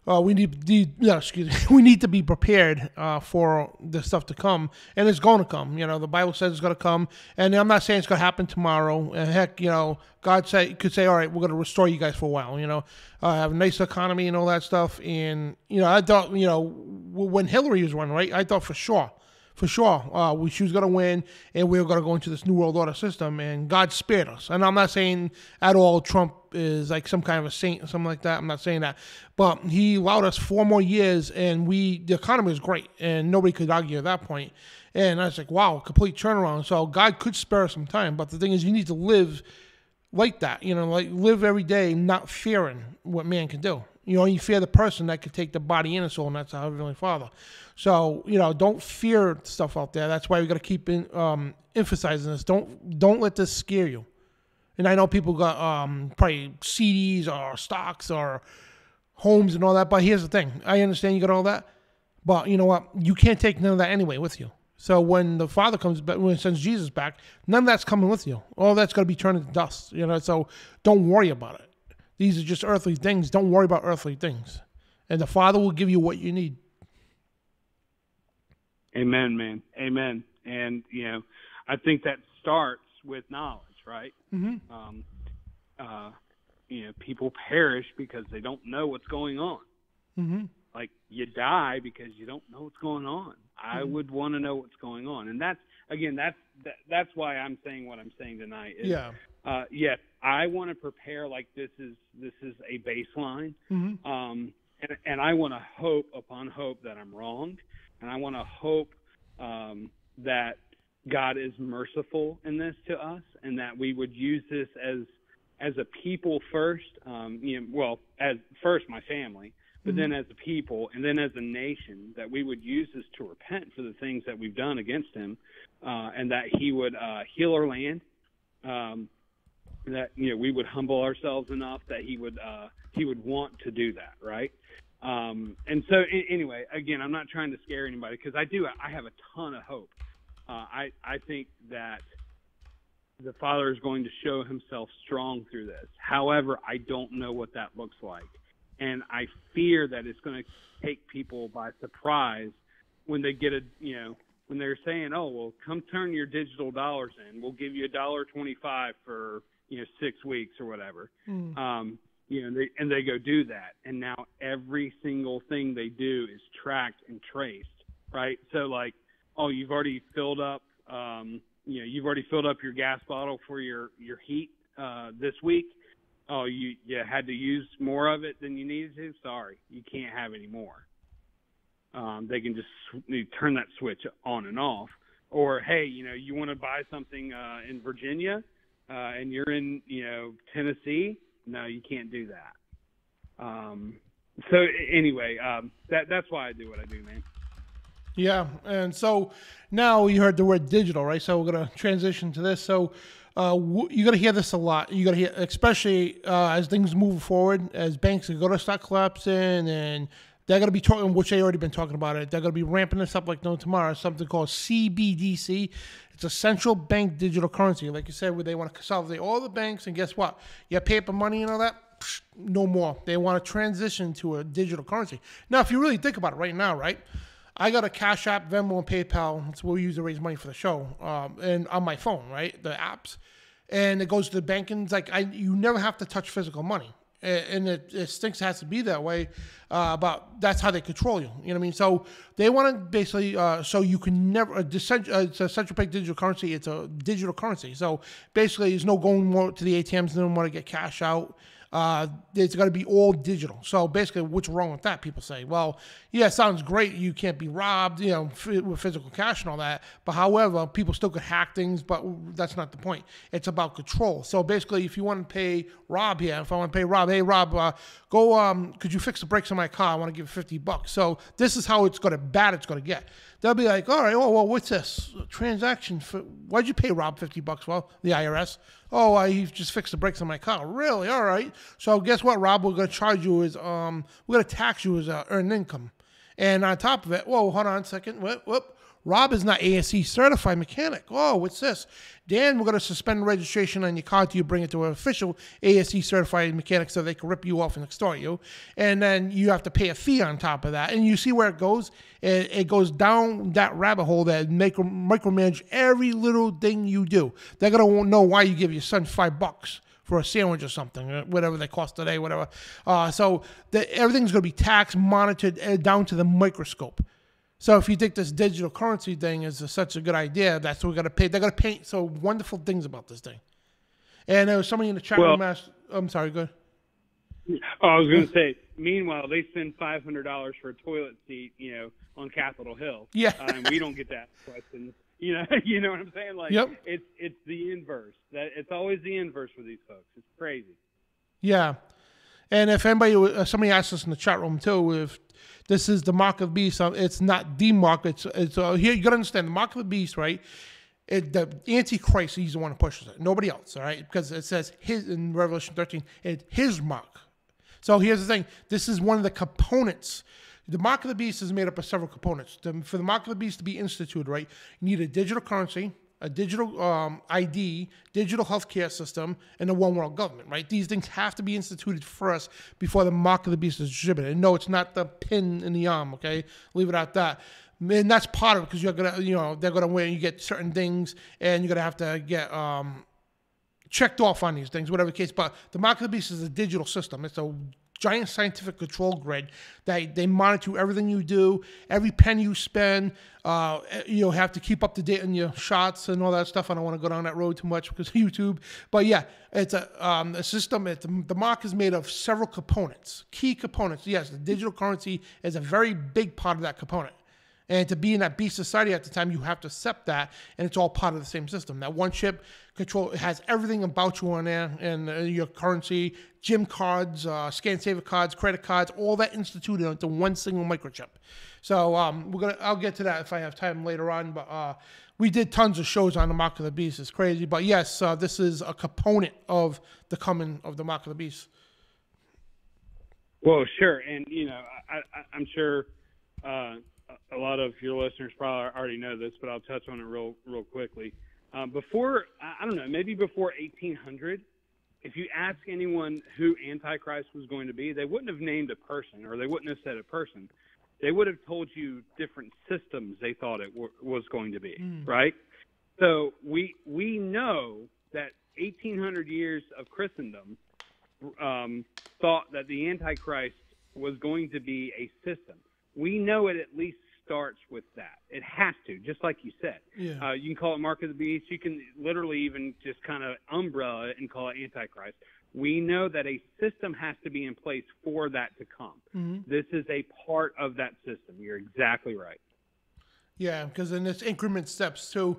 we need to be prepared for the stuff to come, and it's going to come. You know, the Bible says it's going to come, and I'm not saying it's going to happen tomorrow. And heck, you know, God could say, all right, we're going to restore you guys for a while. You know, have a nice economy and all that stuff. And you know, I thought, you know, when Hillary was running, right, I thought for sure, she was going to win, and we were going to go into this New World Order system, and God spared us. And I'm not saying at all Trump is like some kind of a saint or something like that. I'm not saying that. But he allowed us 4 more years, and the economy was great, and nobody could argue at that point. And I was like, wow, complete turnaround. So God could spare us some time. But the thing is, you need to live like that, you know, like live every day not fearing what man can do. You know, you fear the person that could take the body and the soul, and that's our Heavenly Father. So, you know, don't fear stuff out there. That's why we got to keep emphasizing this. Don't let this scare you. And I know people got probably CDs or stocks or homes and all that, but here's the thing. I understand you got all that, but you know what? You can't take none of that anyway with you. So when the Father comes back, when he sends Jesus back, none of that's coming with you. All that's going to be turned into dust. You know, so don't worry about it. These are just earthly things. Don't worry about earthly things. And the Father will give you what you need. Amen, man. Amen. And, you know, I think that starts with knowledge, right? You know, people perish because they don't know what's going on. Like, you die because you don't know what's going on. I would want to know what's going on. And that's why I'm saying what I'm saying tonight. Yes, I want to prepare like this is a baseline. And I want to hope upon hope that I'm wrong. And I want to hope that God is merciful in this to us, and that we would use this as a people first. You know, well, as first my family, but then as a people, and then as a nation, that we would use this to repent for the things that we've done against Him, and that He would heal our land. That, you know, we would humble ourselves enough that He would want to do that, right? And so anyway, again, I'm not trying to scare anybody, because I have a ton of hope. I think that the Father is going to show Himself strong through this. However, I don't know what that looks like. And I fear that it's going to take people by surprise when they get when they're saying, oh, well, come turn your digital dollars in. We'll give you $1.25 for, 6 weeks or whatever. And they go do that. And now every single thing they do is tracked and traced, right? So like, oh, you've already filled up, you've already filled up your gas bottle for your heat this week. Oh, you had to use more of it than you needed to? Sorry, you can't have any more. They can just turn that switch on and off. Or, hey, you want to buy something in Virginia and you're in, Tennessee? No, you can't do that. So anyway, that's why I do what I do, man. Yeah, and so now you heard the word digital, right? So we're going to transition to this. So you're going to hear this a lot. You're going to hear, especially as things move forward, as banks are going to start collapsing, and they're going to be talking, which they already been talking about it. They're going to be ramping this up like no tomorrow. Something called CBDC. It's a central bank digital currency, like you said, where they want to consolidate all the banks. And guess what? Your paper money and all that, no more. They want to transition to a digital currency. Now, if you really think about it right now, right? I got a CashApp, Venmo, and PayPal. That's what we use to raise money for the show. And on my phone, right? The apps. And it goes to the bank, and it's like you never have to touch physical money. And it stinks it has to be that way, but that's how they control you. You know what I mean? So they want to basically, so you can never, it's a central bank digital currency. It's a digital currency. So basically, there's no going more to the ATMs. They don't want to get cash out. It's got to be all digital. So basically, what's wrong with that? People say, well, yeah, it sounds great. You can't be robbed, you know, with physical cash and all that. But however, people still could hack things, but that's not the point. It's about control. So basically, if you want to pay Rob here, if I want to pay Rob, hey, Rob, could you fix the brakes on my car? I want to give $50. So this is how it's going to it's going to get. They'll be like, all right, oh, well, what's this? Transaction for, why'd you pay Rob $50? Well, the IRS. Oh, he just fixed the brakes on my car. Really? All right. So guess what, Rob? We're going to charge you as, we're going to tax you as earned income. And on top of it, whoa, hold on a second. Whoop. Rob is not ASE certified mechanic. Oh, what's this? Dan, we're going to suspend registration on your car until you bring it to an official ASE certified mechanic so they can rip you off and extort you. And then you have to pay a fee on top of that. And you see where it goes? It goes down that rabbit hole that micromanage every little thing you do. They're going to know why you give your son $5 for a sandwich or something, whatever they cost today, whatever. So everything's going to be taxed, monitored down to the microscope. So if you think this digital currency thing is such a good idea, that's what we're going to pay. They're going to paint so wonderful things about this thing. And there was somebody in the chat room asked, I'm sorry, go ahead. Oh, I was going to say, meanwhile, they spend $500 for a toilet seat, you know, on Capitol Hill. Yeah. And we don't get that question. You know what I'm saying? Like, yep. It's the inverse. It's always the inverse with these folks. It's crazy. Yeah. And if somebody asked us in the chat room too, if this is the mark of the beast, it's not the mark. It's here. You got to understand the mark of the beast, right? The Antichrist, he's the one who pushes it. Nobody else, all right? Because it says his in Revelation 13, it's his mark. So here's the thing. This is one of the components. The mark of the beast is made up of several components. For the mark of the beast to be instituted, right, you need a digital currency, a digital ID, digital healthcare system, and a one world government, right? These things have to be instituted first before the mark of the beast is distributed. And no, it's not the pin in the arm, okay? Leave it at that. And that's part of it because you're gonna, they're gonna win. You get certain things, and you're gonna have to get checked off on these things, whatever the case. But the mark of the beast is a digital system. It's a giant scientific control grid that they monitor everything you do, every penny you spend. You have to keep up to date on your shots and all that stuff. I don't want to go down that road too much because of YouTube. But yeah, it's a system. The mark is made of several components, key components. Yes, the digital currency is a very big part of that component. And to be in that beast society at the time, you have to accept that, and it's all part of the same system. That one chip control has everything about you on there, and your currency, gym cards, scan saver cards, credit cards, all that instituted into one single microchip. So I'll get to that if I have time later on. But we did tons of shows on the mark of the beast. It's crazy, but yes, this is a component of the coming of the mark of the beast. Well, sure, and I'm sure. A lot of your listeners probably already know this, but I'll touch on it real quickly. Before 1800, if you ask anyone who Antichrist was going to be, they wouldn't have named a person, or they wouldn't have said a person. They would have told you different systems they thought it was going to be, right? So we know that 1,800 years of Christendom thought that the Antichrist was going to be a system. We know it at least starts with that. It has to, just like you said. Yeah. You can call it Mark of the Beast. You can literally even just kind of umbrella it and call it Antichrist. We know that a system has to be in place for that to come. Mm-hmm. This is a part of that system. You're exactly right. Yeah, because in its increment steps too.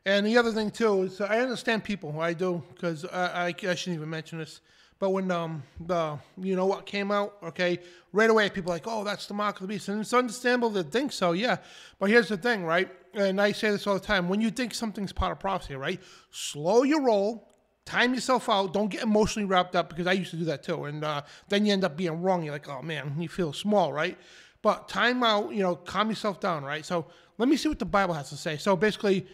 And the other thing too is I understand people. I do, because I shouldn't even mention this. But when the N.W.O came out, okay, right away people are like, oh, that's the mark of the beast. And it's understandable to think so, yeah. But here's the thing, right? And I say this all the time. When you think something's part of prophecy, right? Slow your roll. Time yourself out. Don't get emotionally wrapped up, because I used to do that too. And then you end up being wrong. You're like, oh, man, you feel small, right? But time out, calm yourself down, right? So let me see what the Bible has to say. So basically,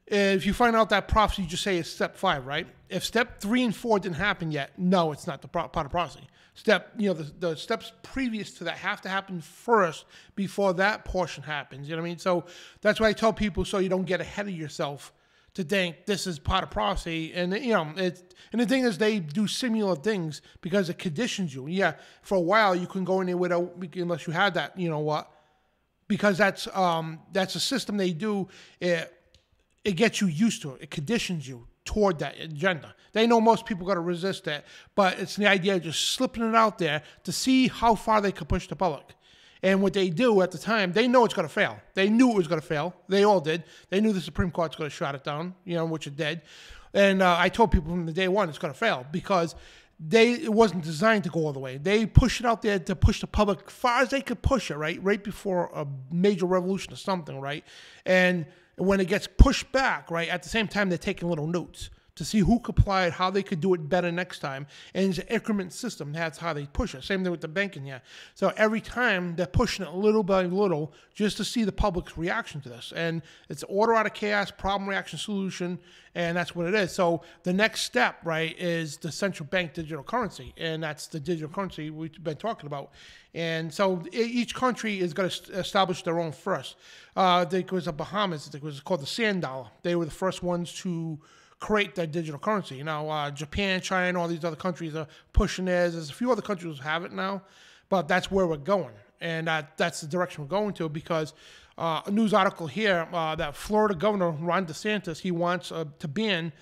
if you find out that prophecy, you just say it's step 5, right? If step 3 and 4 didn't happen yet, no, it's not the part of prophecy. The steps previous to that have to happen first before that portion happens. You know what I mean? So that's why I tell people, so you don't get ahead of yourself to think this is part of prophecy. And, and the thing is, they do similar things because it conditions you. Yeah, for a while you couldn't go in there without, unless you had that, because that's a system they do. It gets you used to it. It conditions you toward that agenda. They know most people got to resist that, but it's the idea of just slipping it out there to see how far they could push the public. And what they do at the time, they know it's going to fail. They knew it was going to fail. They all did. They knew the Supreme Court's going to shut it down, which it did. And I told people from the day one it's going to fail, because it wasn't designed to go all the way. They push it out there to push the public as far as they could push it, right before a major revolution or something, right? And when it gets pushed back, right, at the same time, they're taking little notes to see who complied, how they could do it better next time. And it's an increment system. That's how they push it. Same thing with the banking here. So every time they're pushing it little by little just to see the public's reaction to this. And it's order out of chaos, problem, reaction, solution, and that's what it is. So the next step, right, is the central bank digital currency. And that's the digital currency we've been talking about. And so each country is going to establish their own first. I think it was the Bahamas. I think it was called the sand dollar. They were the first ones to create that digital currency. Japan, China, all these other countries are pushing theirs. There's a few other countries who have it now, but that's where we're going. And that's the direction we're going to, because a news article here that Florida Governor Ron DeSantis, he wants to ban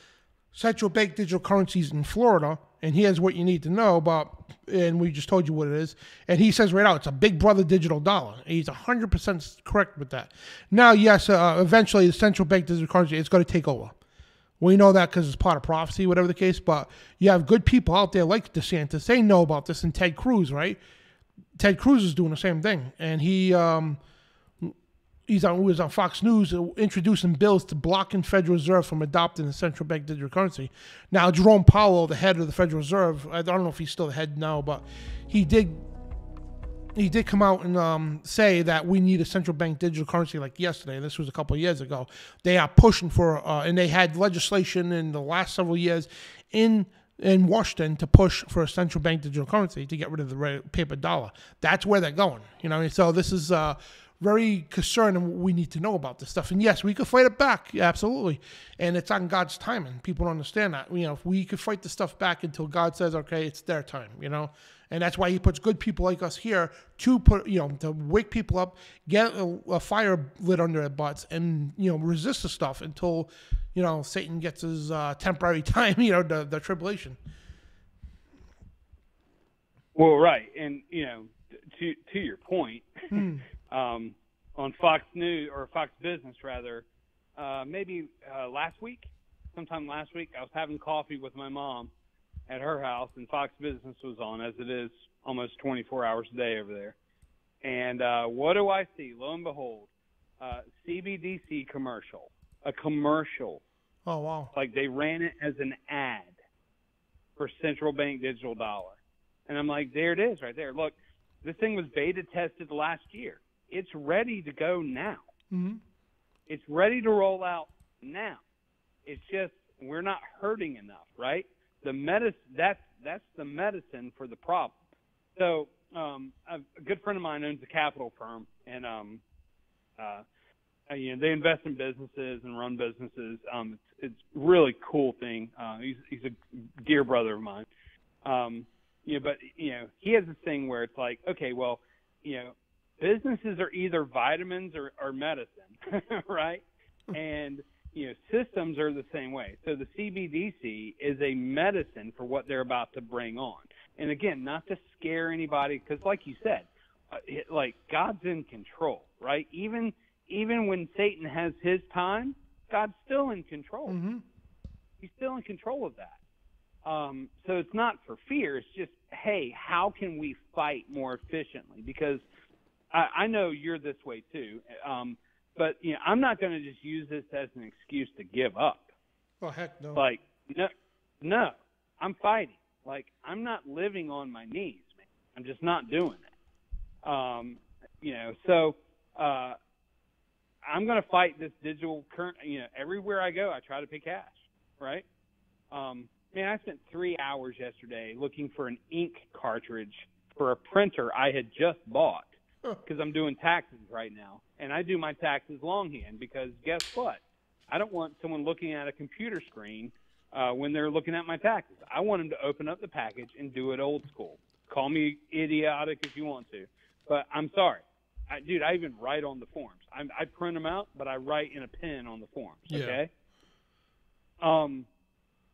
central bank digital currencies in Florida. And here's what you need to know about, and we just told you what it is. And he says right out, it's a big brother digital dollar. He's 100% correct with that. Now, yes, eventually the central bank digital currency is going to take over. We know that because it's part of prophecy, whatever the case. But you have good people out there like DeSantis. They know about this. And Ted Cruz, right? Ted Cruz is doing the same thing. And he was on Fox News introducing bills to blocking Federal Reserve from adopting the central bank digital currency. Now, Jerome Powell, the head of the Federal Reserve, I don't know if he's still the head now, but he did come out and say that we need a central bank digital currency like yesterday. This was a couple of years ago. They are pushing for, and they had legislation in the last several years in Washington to push for a central bank digital currency to get rid of the paper dollar. That's where they're going. So this is very concerning. We need to know about this stuff. And yes, we could fight it back. Yeah, absolutely. And it's on God's timing. People don't understand that. If we could fight the stuff back until God says, okay, it's their time, And that's why he puts good people like us here to to wake people up, get a fire lit under their butts, and resist the stuff until Satan gets his temporary time, the tribulation. Well, right, and to your point, on Fox News or Fox Business rather, maybe sometime last week, I was having coffee with my mom at her house, and Fox Business was on, as it is almost 24 hours a day over there. And what do I see? Lo and behold, CBDC commercial, a commercial. Oh, wow. Like they ran it as an ad for central bank digital dollar. And I'm like, there it is right there. Look, this thing was beta tested last year. It's ready to go now. Mm-hmm. It's ready to roll out now. It's just we're not hurting enough, right? The that's the medicine for the problem. So a good friend of mine owns a capital firm, and they invest in businesses and run businesses. It's really cool thing. He's a dear brother of mine. But he has this thing where it's like, okay, well, businesses are either vitamins or medicine, right? And systems are the same way. So the CBDC is a medicine for what they're about to bring on. And again, not to scare anybody, because like you said, God's in control, right? Even when Satan has his time, God's still in control. Mm-hmm. He's still in control of that. So it's not for fear. It's just, hey, how can we fight more efficiently? Because I know you're this way too. But, I'm not going to just use this as an excuse to give up. Oh, heck no. Like, no, I'm fighting. Like, I'm not living on my knees, man. I'm just not doing it. So I'm going to fight this digital current. Everywhere I go, I try to pay cash, right? Man, I spent 3 hours yesterday looking for an ink cartridge for a printer I had just bought because I'm doing taxes right now. And I do my taxes longhand because guess what? I don't want someone looking at a computer screen when they're looking at my taxes. I want them to open up the package and do it old school. Call me idiotic if you want to, but I'm sorry. I even write on the forms. I print them out, but I write in a pen on the forms, okay?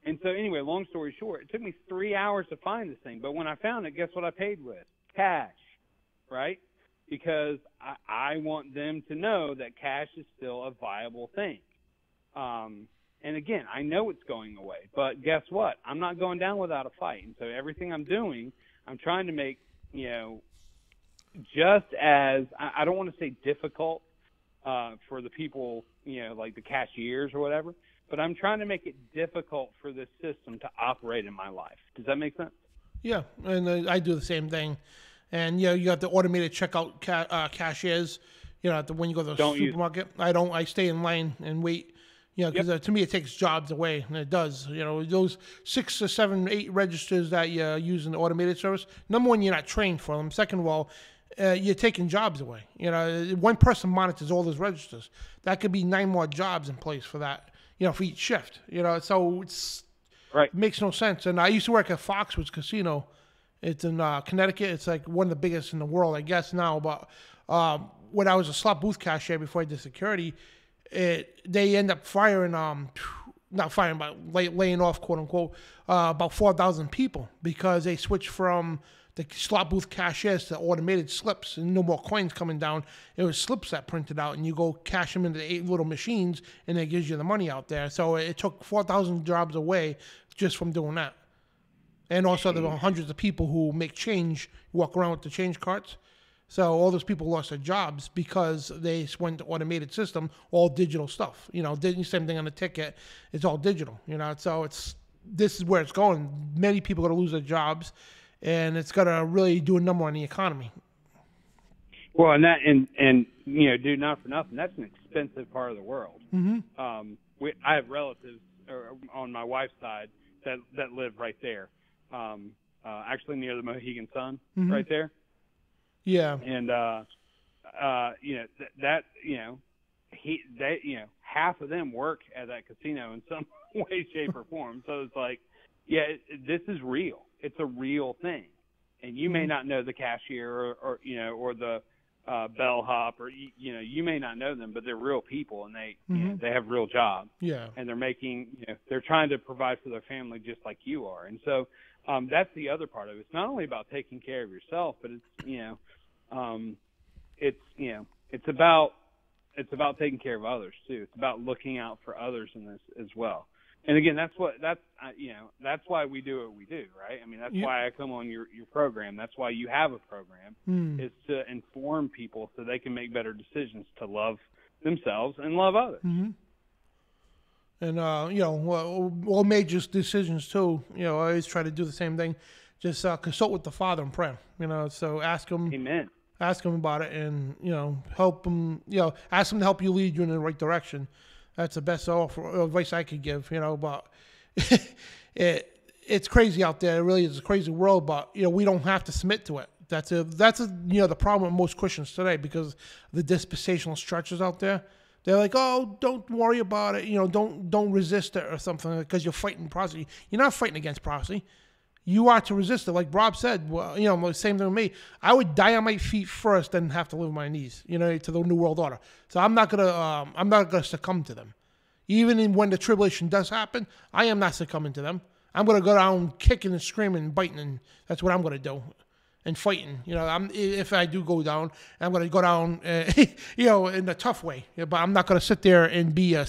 And so anyway, long story short, it took me 3 hours to find this thing. But when I found it, guess what I paid with? Cash, right? Because I want them to know that cash is still a viable thing. And again, I know it's going away. But guess what? I'm not going down without a fight. And so everything I'm doing, I'm trying to make, just as, I don't want to say difficult for the people, like the cashiers or whatever, but I'm trying to make it difficult for this system to operate in my life. Does that make sense? Yeah, and I do the same thing. And, you got the automated checkout cashiers, when you go to the supermarket. I stay in line and wait, because to me it takes jobs away, and it does. Those 6 or 7, 8 registers that you use in the automated service, number one, you're not trained for them. Second of all, you're taking jobs away. One person monitors all those registers. That could be 9 more jobs in place for that, for each shift. So it makes no sense. And I used to work at Foxwoods Casino. It's in Connecticut. It's like one of the biggest in the world, I guess now. But when I was a slot booth cashier before I did security, they end up firing, not firing, but laying off, quote unquote, about 4,000 people because they switched from the slot booth cashiers to automated slips and no more coins coming down. It was slips that printed out, and you go cash them into the 8 little machines, and it gives you the money out there. So it took 4,000 jobs away just from doing that. And also there were hundreds of people who make change, walk around with the change carts. So all those people lost their jobs because they went to automated system, all digital stuff. Same thing on the ticket. It's all digital. So this is where it's going. Many people are going to lose their jobs, and it's going to really do a number on the economy. Well, and dude, not for nothing, that's an expensive part of the world. Mm-hmm. I have relatives on my wife's side that live right there. Actually near the Mohegan Sun, right there. Yeah. And half of them work at that casino in some way, shape, or form. So it's like, this is real. It's a real thing, and you may not know the cashier or the bellhop, or you may not know them, but they're real people, and they have real jobs. Yeah. And they're making, they're trying to provide for their family just like you are. And so that's the other part of it. It's not only about taking care of yourself, but it's about taking care of others too. It's about looking out for others in this as well. And again, that's why we do what we do, right? I mean, that's why I come on your program. That's why you have a program, is to inform people so they can make better decisions to love themselves and love others. Mm-hmm. And, all major decisions too, I always try to do the same thing. Just consult with the Father in prayer, so ask him. Amen. Ask him about it, and, help him, ask him to help you lead you in the right direction. That's the best advice I could give, but it's crazy out there. It really is a crazy world, but, we don't have to submit to it. That's the problem with most Christians today, because the dispensational structures out there. They're like, oh, don't worry about it. Don't resist it or something, because you're fighting prophecy. You're not fighting against prophecy. You are to resist it. Like Rob said, well, same thing with me. I would die on my feet first, then have to live on my knees, to the New World Order. So I'm not gonna succumb to them. Even when the tribulation does happen, I am not succumbing to them. I'm gonna go down kicking and screaming and biting, and that's what I'm gonna do. And fighting, if I do go down, I'm going to go down, in a tough way. But I'm not going to sit there and be a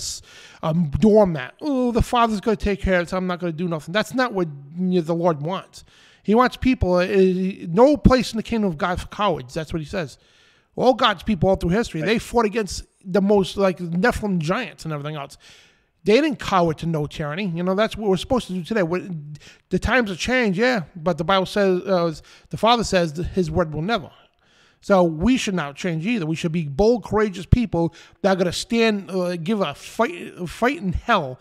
doormat. Oh, the Father's going to take care of it, so I'm not going to do nothing. That's not what the Lord wants. He wants people. No place in the kingdom of God for cowards. That's what he says. All God's people all through history, they fought against the most, like, Nephilim giants and everything else. They didn't cower to no tyranny. You know, that's what we're supposed to do today. The times have changed, yeah, but the Bible says, the Father says that his word will never. So we should not change either. We should be bold, courageous people that are going to stand, give a fight in hell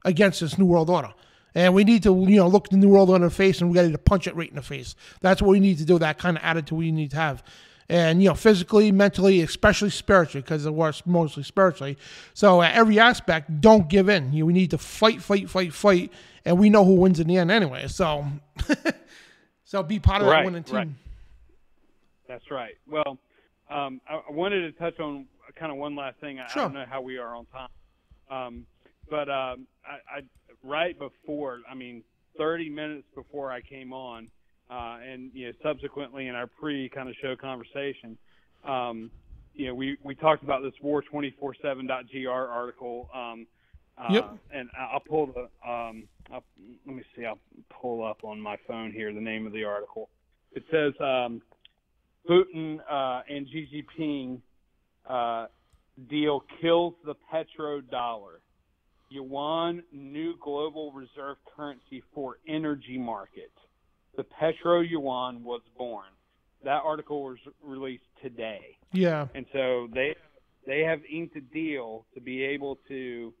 against this New World Order. And we need to, look the New World Order in the face and we got to punch it right in the face. That's what we need to do, that kind of attitude we need to have. And, physically, mentally, especially spiritually, because it works mostly spiritually. So at every aspect, don't give in. We need to fight, and we know who wins in the end anyway. So, so be part of that winning team. Right. That's right. Well, I wanted to touch on kind of one last thing. Sure. I don't know how we are on time. But I right before, 30 minutes before I came on, and subsequently in our kind of show conversation, we talked about this war247.gr article. Yep. And I'll pull let me see. I'll pull up on my phone here the name of the article. It says Putin and Xi Jinping deal kills the petrodollar. Yuan, new global reserve currency for energy market. The petro yuan was born. That article was released today. Yeah. And so they have inked a deal to be able to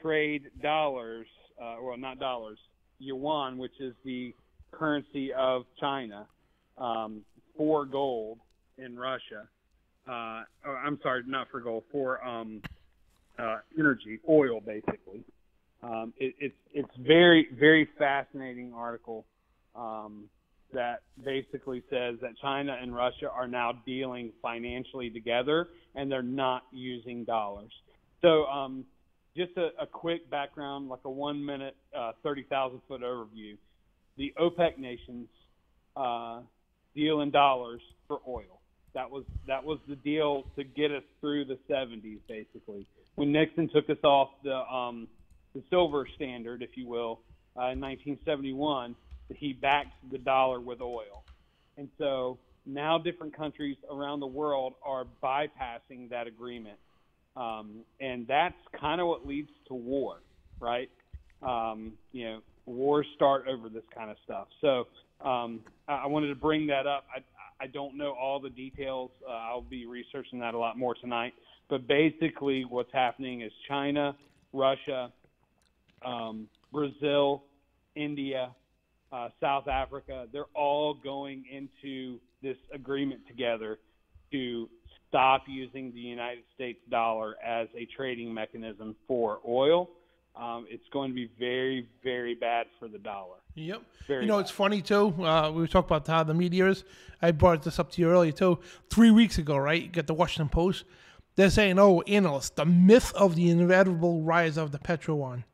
trade dollars, not dollars, yuan, which is the currency of China, for gold in Russia. I'm sorry, not for gold, for energy, oil, basically. It's very, very fascinating article that basically says that China and Russia are now dealing financially together, and they're not using dollars. So just a quick background, like a 1 minute, 30,000-foot overview. The OPEC nations deal in dollars for oil. That was the deal to get us through the 70s, basically. When Nixon took us off the silver standard, if you will, in 1971, he backed the dollar with oil. And so now different countries around the world are bypassing that agreement. And that's kind of what leads to war, right? Wars start over this kind of stuff. So I wanted to bring that up. I don't know all the details. I'll be researching that a lot more tonight. But basically what's happening is China, Russia, Brazil, India, South Africa, they're all going into this agreement together to stop using the United States dollar as a trading mechanism for oil. It's going to be very, very bad for the dollar. Yep. Very bad. It's funny, too. We were talking about how the media is. I brought this up to you earlier, too. 3 weeks ago, right? You get the Washington Post. They're saying, analysts, the myth of the inevitable rise of the petro yuan.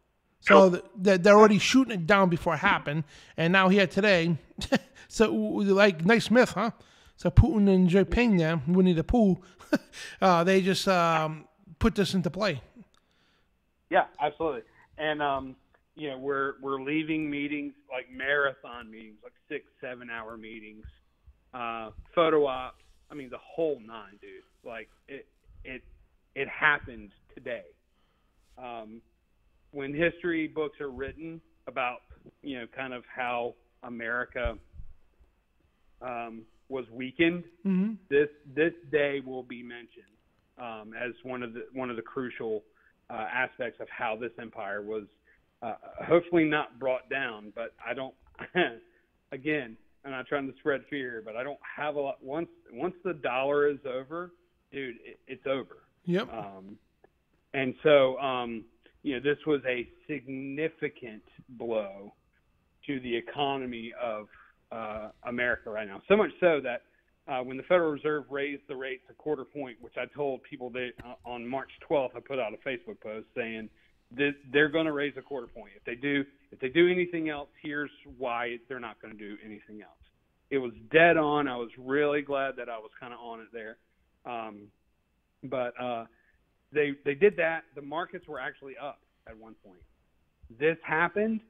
So they're already shooting it down before it happened. And now here today, so like, nice myth, huh? So Putin and Jinping there, Winnie the Pooh, they just put this into play. Yeah, absolutely. And, we're leaving meetings, like marathon meetings, like 6-7 hour meetings, photo ops. The whole nine, dude. Like it happened today. When history books are written about, kind of how America was weakened, mm-hmm. this day will be mentioned as one of the crucial aspects of how this empire was hopefully not brought down. But I don't. Again, I'm not trying to spread fear, but I don't have a lot. Once the dollar is over, dude, it's over. Yep. And so. This was a significant blow to the economy of America right now. So much so that when the Federal Reserve raised the rates a quarter point, which I told people on March 12th, I put out a Facebook post saying they're going to raise a quarter point. If they do anything else, here's why they're not going to do anything else. It was dead on. I was really glad that I was kind of on it there. But They did that. The markets were actually up at one point. This happened.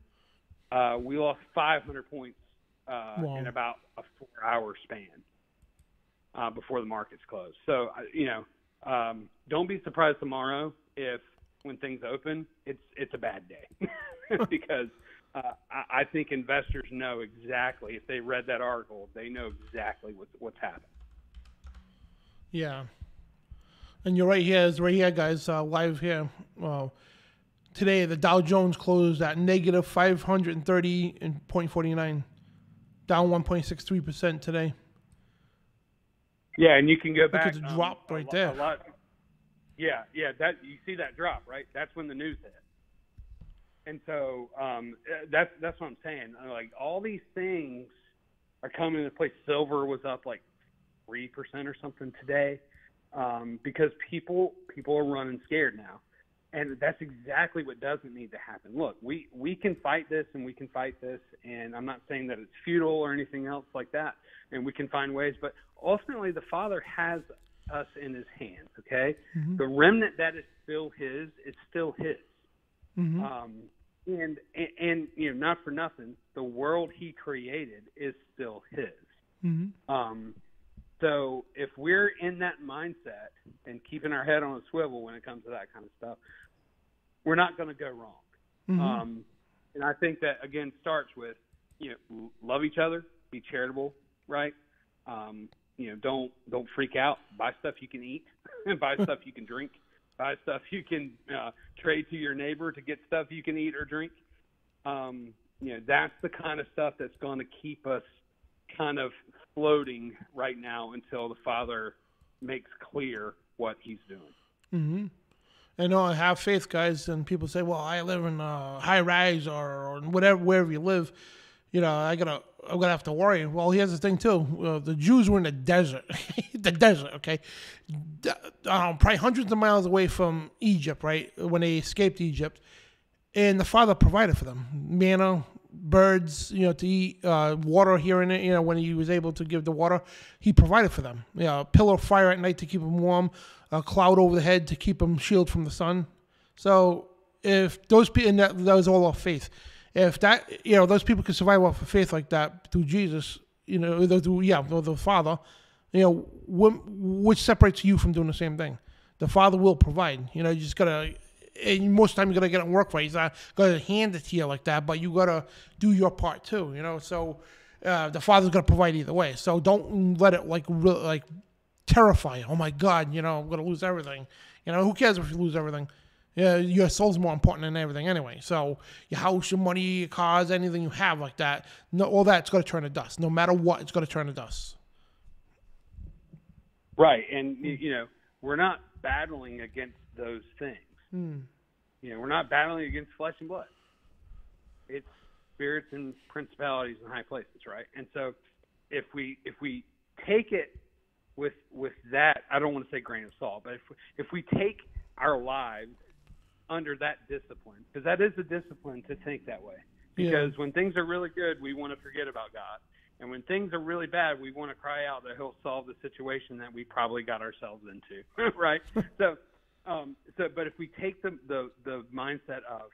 We lost 500 points in about a 4-hour span. before the markets close. So, don't be surprised tomorrow if when things open, it's a bad day because I think investors know exactly, if they read that article, they know exactly what's happened. Yeah. And you're right here, guys, live here. Today, the Dow Jones closed at negative 530.49, down 1.63% today. Yeah, and you can go back. Look at the drop right there. A lot. Yeah, that you see that drop, right? That's when the news hit. And so that's what I'm saying. Like, all these things are coming into place. Silver was up like 3% or something today because people are running scared now. And that's exactly what doesn't need to happen. Look, we can fight this and we can fight this, and I'm not saying that it's futile or anything else like that, and we can find ways, but ultimately the Father has us in his hands, okay? Mm-hmm. The remnant that is still his is still his. Mm-hmm. And not for nothing, the world he created is still his. Mm-hmm. So if we're in that mindset and keeping our head on a swivel when it comes to that kind of stuff, we're not going to go wrong. Mm-hmm. And I think that, again, starts with, love each other, be charitable, right? Don't freak out. Buy stuff you can eat, buy stuff you can drink, buy stuff you can trade to your neighbor to get stuff you can eat or drink. That's the kind of stuff that's going to keep us kind of floating right now until the Father makes clear what he's doing. Mm-hmm. I know, I have faith, guys, and people say, well, I live in high rise or wherever you live, I'm gonna have to worry. Well, here's the thing too. The Jews were in the desert, okay, probably hundreds of miles away from Egypt, right? When they escaped Egypt, and the Father provided for them manna, birds, to eat, water here and there. When he was able to give the water, he provided for them. A pillar of fire at night to keep them warm, a cloud over the head to keep them shielded from the sun. So if those people, and that was all off faith. If that, those people can survive off of faith like that through Jesus, through the Father, which separates you from doing the same thing? The Father will provide. You just gotta. And most of the time, you got to get it work right. He's not going to hand it to you like that, but you got to do your part too, So the Father's going to provide either way. So don't let it like terrify you. Oh my God, I'm going to lose everything. Who cares if you lose everything? Yeah, your soul's more important than everything anyway. So your house, your money, your cars, anything you have like that, all that's going to turn to dust. No matter what, it's going to turn to dust. Right, and we're not battling against those things. We're not battling against flesh and blood. It's spirits and principalities in high places, right? And so if we take it with that, I don't want to say grain of salt, but if we take our lives under that discipline, because that is a discipline to think that way. Because when things are really good, we want to forget about God. And when things are really bad, we want to cry out that he'll solve the situation that we probably got ourselves into, right? But if we take the mindset of,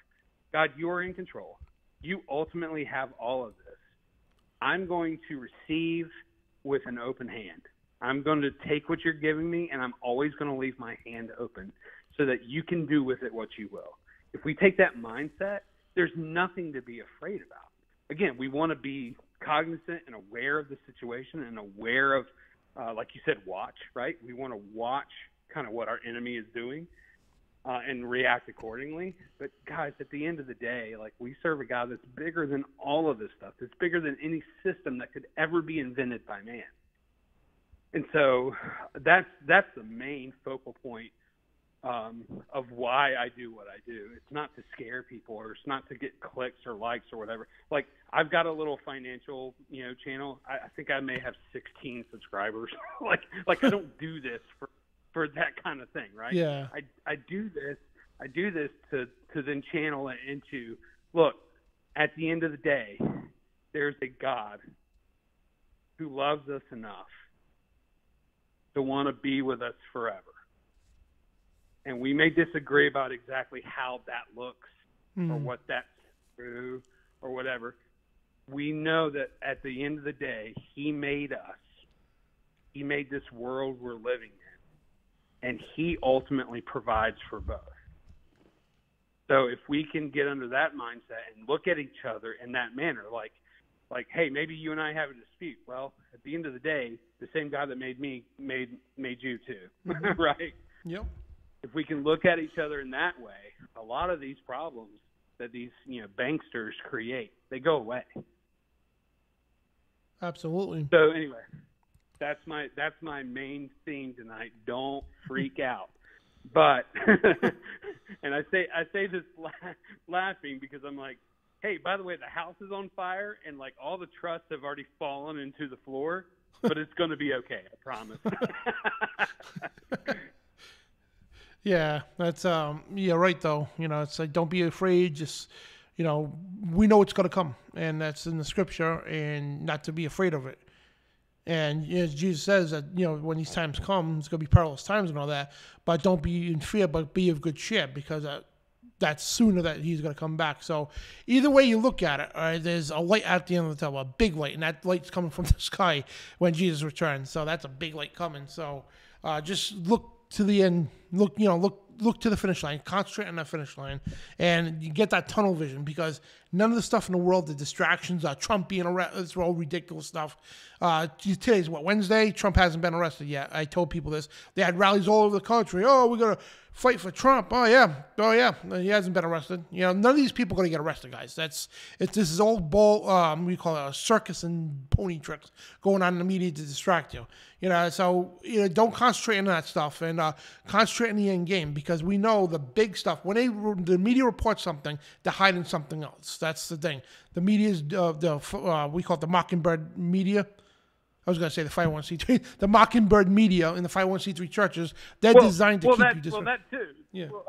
God, you are in control. You ultimately have all of this. I'm going to receive with an open hand. I'm going to take what you're giving me, and I'm always going to leave my hand open so that you can do with it what you will. If we take that mindset, there's nothing to be afraid about. Again, we want to be cognizant and aware of the situation and aware of, like you said, watch, right? We want to watch kind of what our enemy is doing and react accordingly. But guys, at the end of the day, like, we serve a God that's bigger than all of this stuff. That's bigger than any system that could ever be invented by man. And so that's the main focal point of why I do what I do. It's not to scare people, or it's not to get clicks or likes or whatever. Like, I've got a little financial, channel. I think I may have 16 subscribers. like I don't do this for that kind of thing, right? Yeah. I do this to then channel it into, look, at the end of the day, there's a God who loves us enough to want to be with us forever. And we may disagree about exactly how that looks or what that's through or whatever. We know that at the end of the day, he made us. He made this world we're living in, and he ultimately provides for both. So if we can get under that mindset and look at each other in that manner, like, hey, maybe you and I have a dispute. Well, at the end of the day, the same God that made me made you too, right? Yep. If we can look at each other in that way, a lot of these problems that these banksters create, they go away. Absolutely. So anyway, that's my main theme tonight. Don't freak out. But and I say this laughing because I'm like, hey, by the way, the house is on fire and like all the trusts have already fallen into the floor, but it's going to be okay, I promise. Yeah, that's yeah, right though. It's like, don't be afraid. Just we know it's going to come, and that's in the scripture, and not to be afraid of it. And as Jesus says that when these times come, it's going to be perilous times and all that. But don't be in fear, but be of good cheer, because that's sooner that he's going to come back. So either way you look at it, all right, there's a light at the end of the tunnel, a big light, and that light's coming from the sky when Jesus returns. So that's a big light coming. So just look to the end, look to the finish line, concentrate on that finish line, and you get that tunnel vision, because none of the stuff in the world, the distractions, Trump being arrested, it's all ridiculous stuff. Today's Wednesday? Trump hasn't been arrested yet. I told people this. They had rallies all over the country. Oh, we're going to fight for Trump. Oh yeah. He hasn't been arrested. None of these people are going to get arrested, guys. This is all we call it a circus and pony tricks going on in the media to distract you. So don't concentrate on that stuff, and concentrate on the end game, because we know the big stuff. When the media reports something, they're hiding something else. That's the thing. The media is we call it the Mockingbird media. I was going to say the 501c3, the Mockingbird media in the 501c3 churches. They're designed to keep you distracted. Well, that too. Yeah. Well,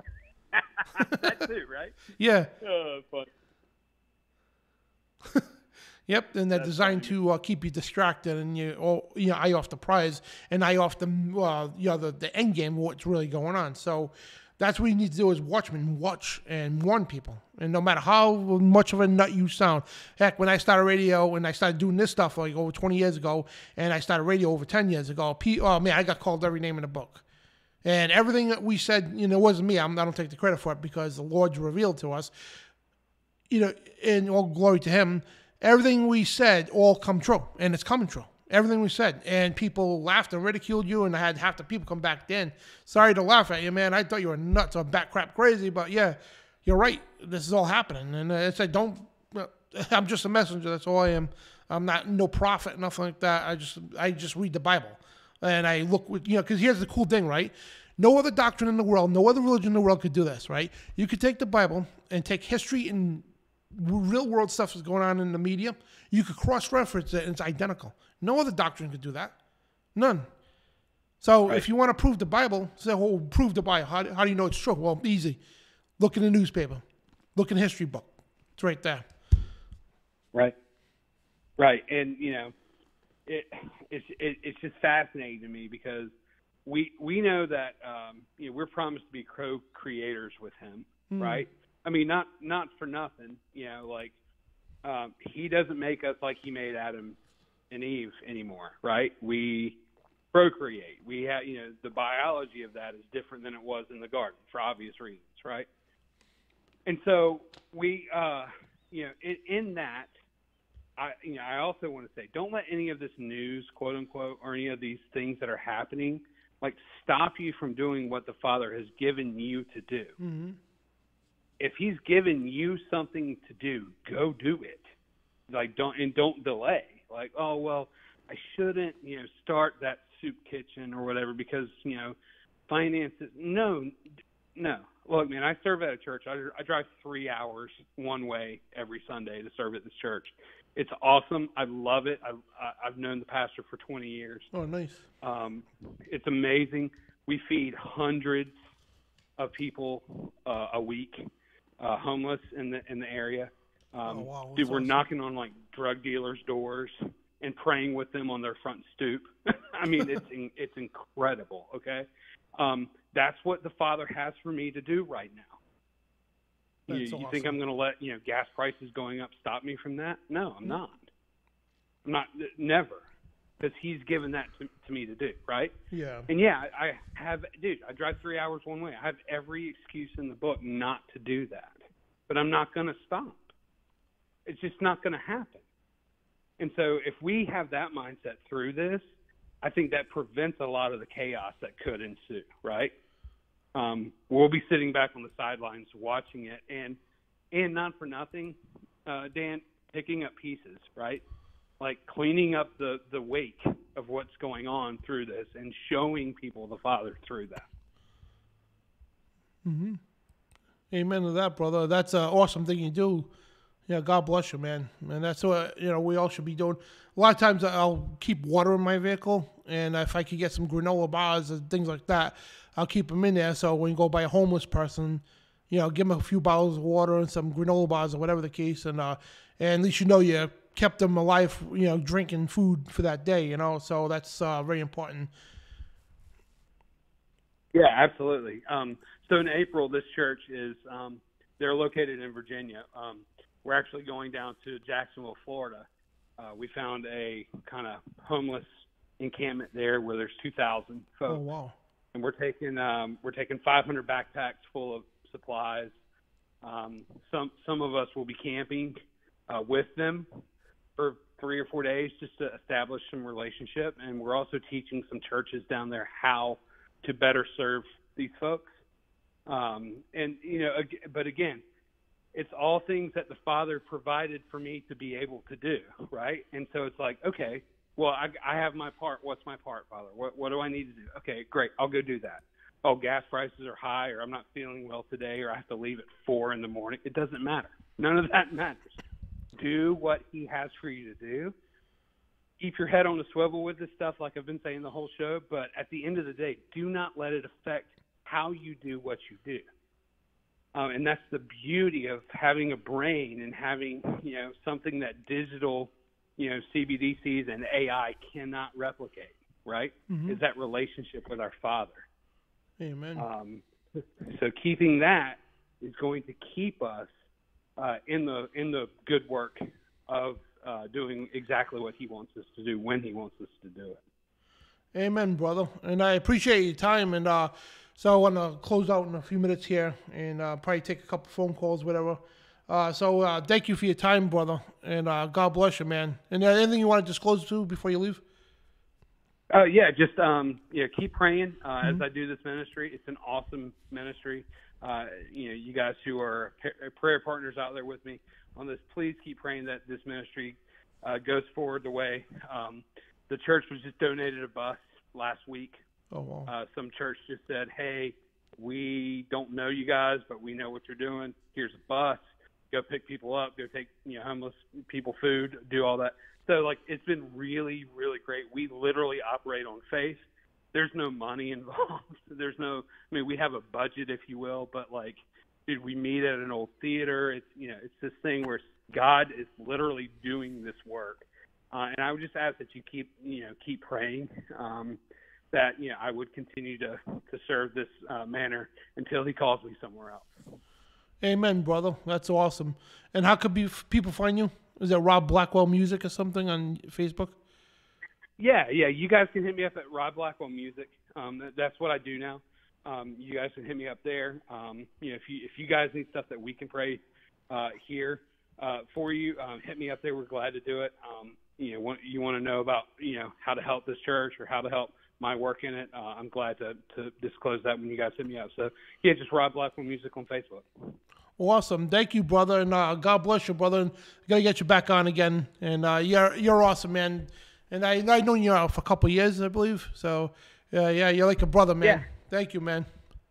that too, right? Yeah. Fun. Yep, and they're designed to keep you distracted, and eye off the prize and eye off the end game, what's really going on. So that's what you need to do as watchmen, watch and warn people. And no matter how much of a nut you sound, heck, when I started radio and I started doing this stuff like over 20 years ago, and I started radio over 10 years ago, I got called every name in the book. And everything that we said, it wasn't me. I don't take the credit for it, because the Lord's revealed to us, and all glory to him. Everything we said all come true, and it's coming true. Everything we said, and people laughed and ridiculed you, and I had half the people come back then. Sorry to laugh at you, man. I thought you were nuts or bat crap crazy, but yeah, you're right. This is all happening, and it's like, I'm just a messenger. That's all I am. I'm not no prophet, nothing like that. I just read the Bible, and I look with because here's the cool thing, right? No other doctrine in the world, no other religion in the world could do this, right? You could take the Bible and take history and real world stuff that's going on in the media. You could cross-reference it, and it's identical. No other doctrine could do that. None. So if you want to prove the Bible, say, well, prove the Bible. How do you know it's true? Well, easy. Look in the newspaper. Look in the history book. It's right there. Right. And, it's just fascinating to me, because we know that, we're promised to be co-creators with him, right? I mean, not for nothing, he doesn't make us like he made Adam and Eve anymore, right? We procreate. We have, the biology of that is different than it was in the garden for obvious reasons, right? And so we, in that, I also want to say, don't let any of this news, quote unquote, or any of these things that are happening, stop you from doing what the Father has given you to do. Mm-hmm. If he's given you something to do, go do it. Don't delay. Oh, well, I shouldn't, start that soup kitchen or whatever because, finances. No. Look, man, I serve at a church. I drive 3 hours one way every Sunday to serve at this church. It's awesome. I love it. I've known the pastor for 20 years. Oh, nice. It's amazing. We feed hundreds of people a week. Homeless in the area. Wow. Dude, we're knocking on drug dealers' doors and praying with them on their front stoop. I mean, it's incredible. Okay, that's what the Father has for me to do right now. You think I'm going to let gas prices going up stop me from that? No, I'm not. I'm not. Never. because he's given that to me to do, right? Yeah. And yeah, I drive 3 hours one way. I have every excuse in the book not to do that, but I'm not going to stop. It's just not going to happen. And so if we have that mindset through this, I think that prevents a lot of the chaos that could ensue, right? We'll be sitting back on the sidelines watching it, and not for nothing, Dan, picking up pieces, right? Like cleaning up the wake of what's going on through this and showing people the Father through that. Mm-hmm. Amen to that, brother. That's an awesome thing you do. Yeah, God bless you, man. And that's what, we all should be doing. A lot of times I'll keep water in my vehicle, and if I could get some granola bars and things like that, I'll keep them in there. So when you go by a homeless person, give them a few bottles of water and some granola bars or whatever the case, and at least you kept them alive, drinking food for that day, So that's very important. Yeah, absolutely. So in April, this church is they're located in Virginia. We're actually going down to Jacksonville, Florida. We found a kind of homeless encampment there where there's 2,000 folks. Oh, wow. And we're taking 500 backpacks full of supplies. Some of us will be camping with them for 3 or 4 days just to establish some relationship. And we're also teaching some churches down there how to better serve these folks. But again, it's all things that the Father provided for me to be able to do, right? And so it's like, okay, well, I have my part. What's my part, Father? What do I need to do? Okay, great. I'll go do that. Oh, gas prices are high, or I'm not feeling well today, or I have to leave at 4 in the morning. It doesn't matter. None of that matters. Do what He has for you to do. Keep your head on the swivel with this stuff, like I've been saying the whole show, but at the end of the day, do not let it affect how you do what you do. And that's the beauty of having a brain and having, something that digital, CBDCs and AI cannot replicate, right? Mm-hmm. Is that relationship with our Father. Amen. So keeping that is going to keep us in the good work of doing exactly what He wants us to do when He wants us to do it. Amen, brother. And I appreciate your time. And so I want to close out in a few minutes here and probably take a couple phone calls, whatever. So thank you for your time, brother. And God bless you, man. And anything you want to disclose to before you leave? Just keep praying as I do this ministry. It's an awesome ministry. You guys who are prayer partners out there with me on this, please keep praying that this ministry goes forward the way. The church was just donated a bus last week. Oh, wow. Some church just said, hey, we don't know you guys, but we know what you're doing. Here's a bus. Go pick people up. Go take homeless people food. Do all that. So, it's been really, really great. We literally operate on faith. There's no money involved. We have a budget, if you will, but, we meet at an old theater. It's, it's this thing where God is literally doing this work. And I would just ask that you keep praying that, I would continue to serve this manner until He calls me somewhere else. Amen, brother. That's awesome. And how could people find you? Is it Rob Blackwell Music or something on Facebook? Yeah. You guys can hit me up at Rob Blackwell Music. That's what I do now. You guys can hit me up there. If you guys need stuff that we can pray here for you, hit me up there. We're glad to do it. You want to know about how to help this church or how to help my work in it. I'm glad to disclose that when you guys hit me up. So just Rob Blackwell Music on Facebook. Awesome. Thank you, brother. And God bless you, brother. And got to get you back on again. And you're awesome, man. And I've known you for a couple of years, I believe. So, you're like a brother, man. Yeah. Thank you, man.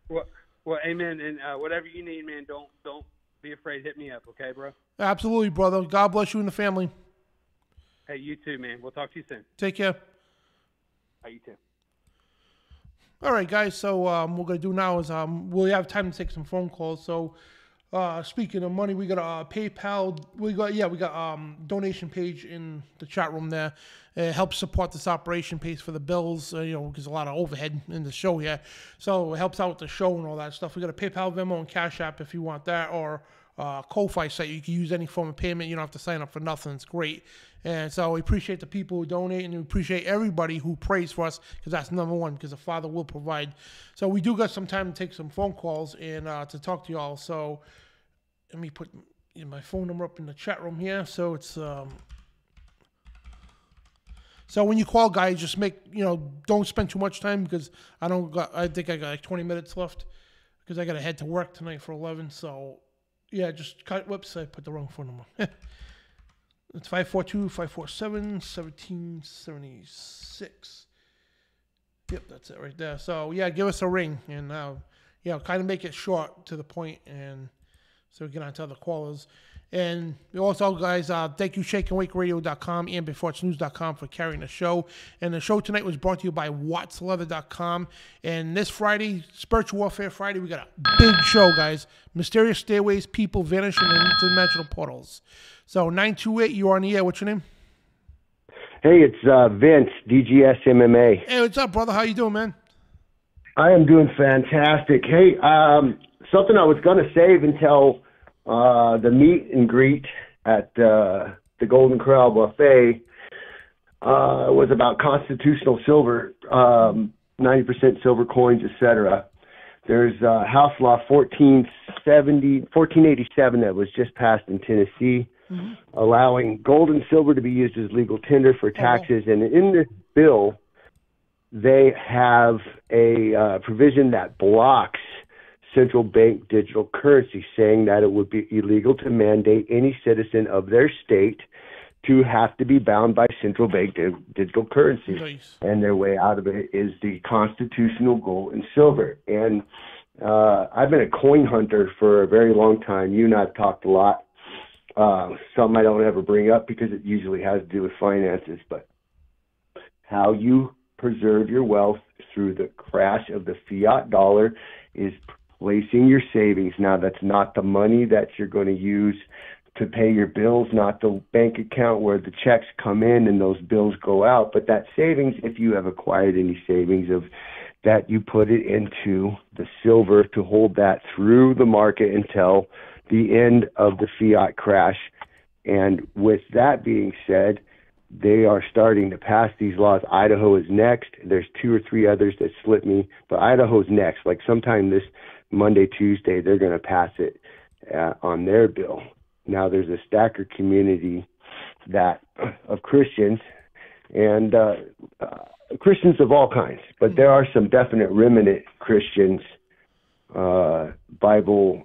Well, amen. And whatever you need, man, don't be afraid. Hit me up, okay, bro? Absolutely, brother. God bless you and the family. Hey, you too, man. We'll talk to you soon. Take care. Hey, you too. All right, guys. So what we're going to do now is we have time to take some phone calls. So speaking of money, we got a PayPal. We got donation page in the chat room there. It helps support this operation, pays for the bills, because a lot of overhead in the show here. So it helps out with the show and all that stuff. We got a PayPal, Venmo, and CashApp if you want that, or Ko-Fi site. You can use any form of payment. You don't have to sign up for nothing. It's great. And so we appreciate the people who donate, and we appreciate everybody who prays for us, because that's number one, because the Father will provide. So we do got some time to take some phone calls and to talk to y'all. So let me put my phone number up in the chat room here. So it's so when you call, guys, just don't spend too much time, because I think I got like 20 minutes left, because I got to head to work tonight for 11. So yeah, just whoops, I put the wrong phone number. It's 542-547-1776. Yep, that's it right there. So yeah, give us a ring, and kind of make it short to the point, and so we get on to other callers. And also, guys, thank you, ShakeandWakeRadio.com and BeforeIt'sNews.com for carrying the show. And the show tonight was brought to you by WattsLeather.com. And this Friday, Spiritual Warfare Friday, we got a big show, guys. Mysterious stairways, people vanishing in interdimensional portals. So 928, you're on the air. What's your name? Hey, it's Vince, DGS MMA. Hey, what's up, brother? How you doing, man? I am doing fantastic. Hey, something I was going to save until the meet and greet at the Golden Corral Buffet was about constitutional silver, 90% silver coins, etc. There's House Law 1487 that was just passed in Tennessee, allowing gold and silver to be used as legal tender for taxes. And in this bill, they have a provision that blocks central bank digital currency, saying that it would be illegal to mandate any citizen of their state to have to be bound by central bank digital currency. Nice. And their way out of it is the constitutional gold and silver. And I've been a coin hunter for a very long time. You and I have talked a lot. Something I don't ever bring up because it usually has to do with finances, but how you preserve your wealth through the crash of the fiat dollar is placing your savings. Now, that's not the money that you're going to use to pay your bills, not the bank account where the checks come in and those bills go out, but that savings, if you have acquired any savings of that, you put it into the silver to hold that through the market until the end of the fiat crash. And with that being said, they are starting to pass these laws. Idaho is next. There's 2 or 3 others that slipped me, but Idaho's next. Like sometime this Monday, Tuesday, they're going to pass it on their bill. Now there's a stacker community of Christians and Christians of all kinds, but there are some definite remnant Christians, Bible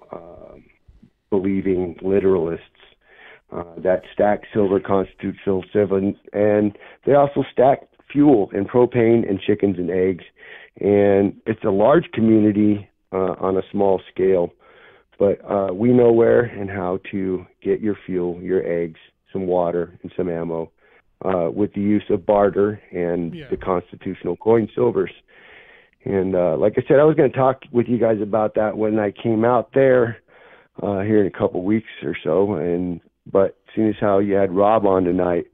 believing literalists that stack silver, constitute silver, and they also stack fuel and propane and chickens and eggs. And it's a large community on a small scale, but we know where and how to get your fuel, your eggs, some water, and some ammo with the use of barter and the constitutional coin silvers. And like I said, I was going to talk with you guys about that when I came out there here in a couple weeks or so. But seeing as how you had Rob on tonight,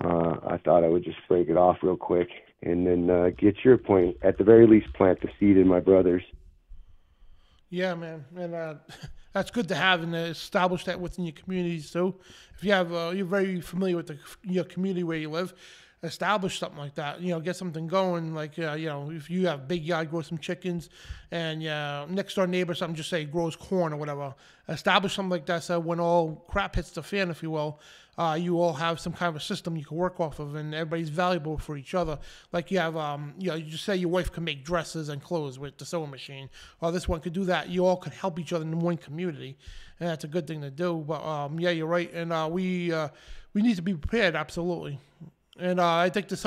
I thought I would just break it off real quick and then get your point. At the very least, plant the seed in my brothers. Yeah, man, and that's good to have and establish that within your communities too. If you have, you're very familiar with your community where you live, establish something like that. Get something going. Like if you have a big yard, grow some chickens, and next door neighbor something, just say grows corn or whatever. Establish something like that, so when all crap hits the fan, if you will, you all have some kind of a system you can work off of, and everybody's valuable for each other. Like you have, you just say your wife can make dresses and clothes with the sewing machine, or this one could do that. You all could help each other in one community, and that's a good thing to do. But yeah, you're right, and we need to be prepared, absolutely. And I think this,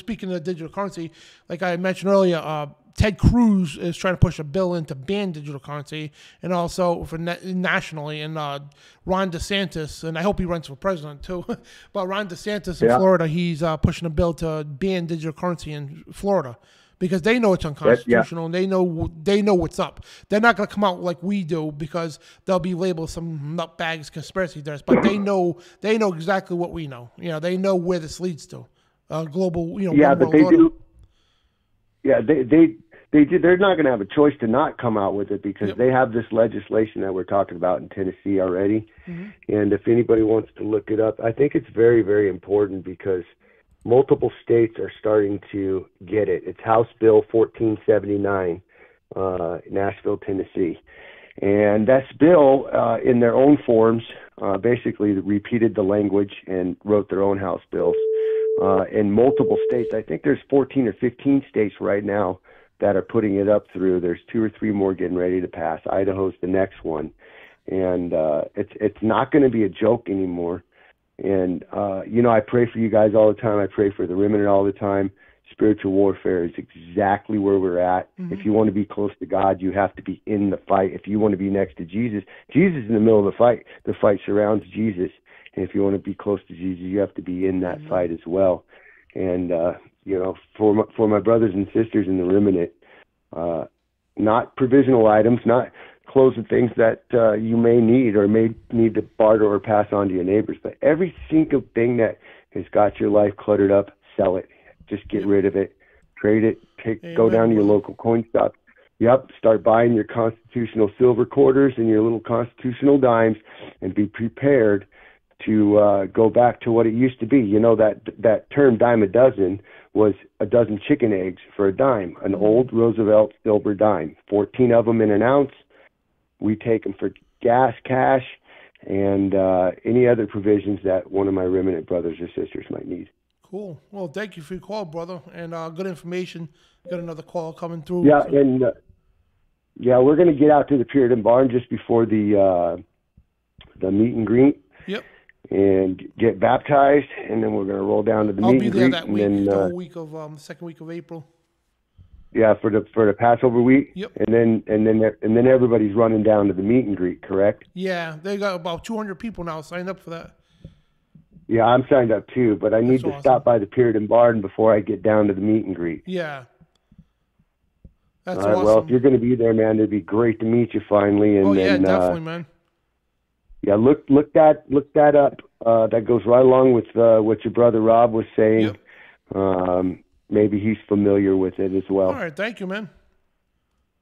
speaking of digital currency, like I mentioned earlier, Ted Cruz is trying to push a bill in to ban digital currency, and also for nationally. And Ron DeSantis, and I hope he runs for president too. But Ron DeSantis in Florida, he's pushing a bill to ban digital currency in Florida because they know it's unconstitutional and they know what's up. They're not going to come out like we do because they'll be labeled some nutbags conspiracy theorists. But they know exactly what we know. They know where this leads to. Global, yeah, but they do. Yeah, they're not going to have a choice to not come out with it because they have this legislation that we're talking about in Tennessee already. And if anybody wants to look it up, I think it's very, very important because multiple states are starting to get it. It's House Bill 1479, Nashville, Tennessee. And that's bill, in their own forms, basically repeated the language and wrote their own House bills. In multiple states, I think there's 14 or 15 states right now that are putting it up through. There's 2 or 3 more getting ready to pass. Idaho's the next one. And it's not going to be a joke anymore. And, I pray for you guys all the time. I pray for the remnant all the time. Spiritual warfare is exactly where we're at. If you want to be close to God, you have to be in the fight. If you want to be next to Jesus, Jesus is in the middle of the fight surrounds Jesus. And if you want to be close to Jesus, you have to be in that fight as well. And, for my brothers and sisters in the remnant, not provisional items, not clothes and things that you may need or may need to barter or pass on to your neighbors, but every single thing that has got your life cluttered up, sell it. Just get rid of it, trade it, go down to your local coin shop. Start buying your constitutional silver quarters and your little constitutional dimes and be prepared to go back to what it used to be. You know, that term dime a dozen was a dozen chicken eggs for a dime, an old Roosevelt silver dime, 14 of them in an ounce. We take them for gas, cash, and any other provisions that one of my remnant brothers or sisters might need. Cool. Well, thank you for your call, brother, and good information. Got another call coming through. Yeah, so. And we're going to get out to the Puritan Barn just before the meet and greet. Yep. And get baptized, and then we're going to roll down to the meet and greet. I'll be there that week, then, the whole week of the second week of April. Yeah, for the Passover week. Yep. And then everybody's running down to the meet and greet, correct? Yeah, they got about 200 people now signed up for that. Yeah, I'm signed up too, but I need to stop by the Puritan Barn before I get down to the meet and greet. Yeah. That's all right, awesome. Well, if you're going to be there, man, it'd be great to meet you finally. And then, definitely, man. Yeah, look that up. That goes right along with what your brother Rob was saying. Yep. Maybe he's familiar with it as well. All right, thank you, man.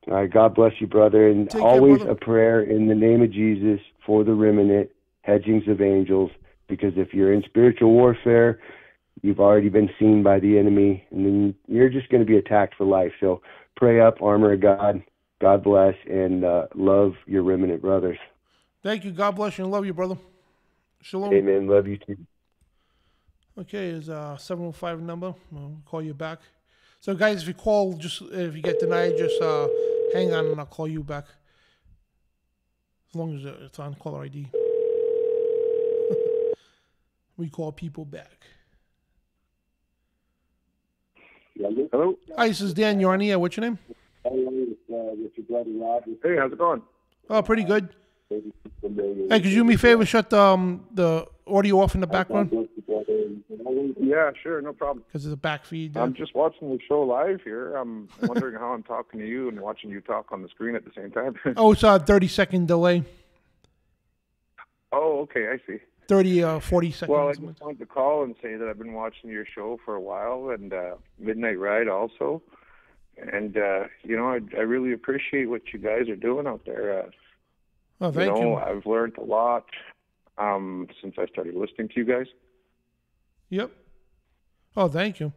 All right, God bless you, brother. And Take always care, a prayer in the name of Jesus for the remnant, hedgings of angels, because if you're in spiritual warfare, you've already been seen by the enemy, and then you're just going to be attacked for life. So pray up, armor of God. God bless, and love your remnant brothers. Thank you. God bless you and love you, brother. Shalom. Amen. Love you too. Okay, it's a 705 number. I'll call you back. So, guys, if you get denied, just hang on and I'll call you back. As long as it's on caller ID. We call people back. Hello? Hi, this is Dan. You're on the air. What's your name? Hey, how's it going? Oh, pretty good. Hey, could you do me a favor? Shut the audio off in the background. Yeah, sure, no problem. Because it's a back feed. I'm just watching the show live here. I'm wondering how I'm talking to you and watching you talk on the screen at the same time. Oh, it's a 30-second delay. Oh, okay, I see. 40 seconds. Well, I just wanted to call and say that I've been watching your show for a while, and Midnight Ride also. And, I really appreciate what you guys are doing out there. Oh, thank you. I've learned a lot since I started listening to you guys. Yep. Oh, thank you.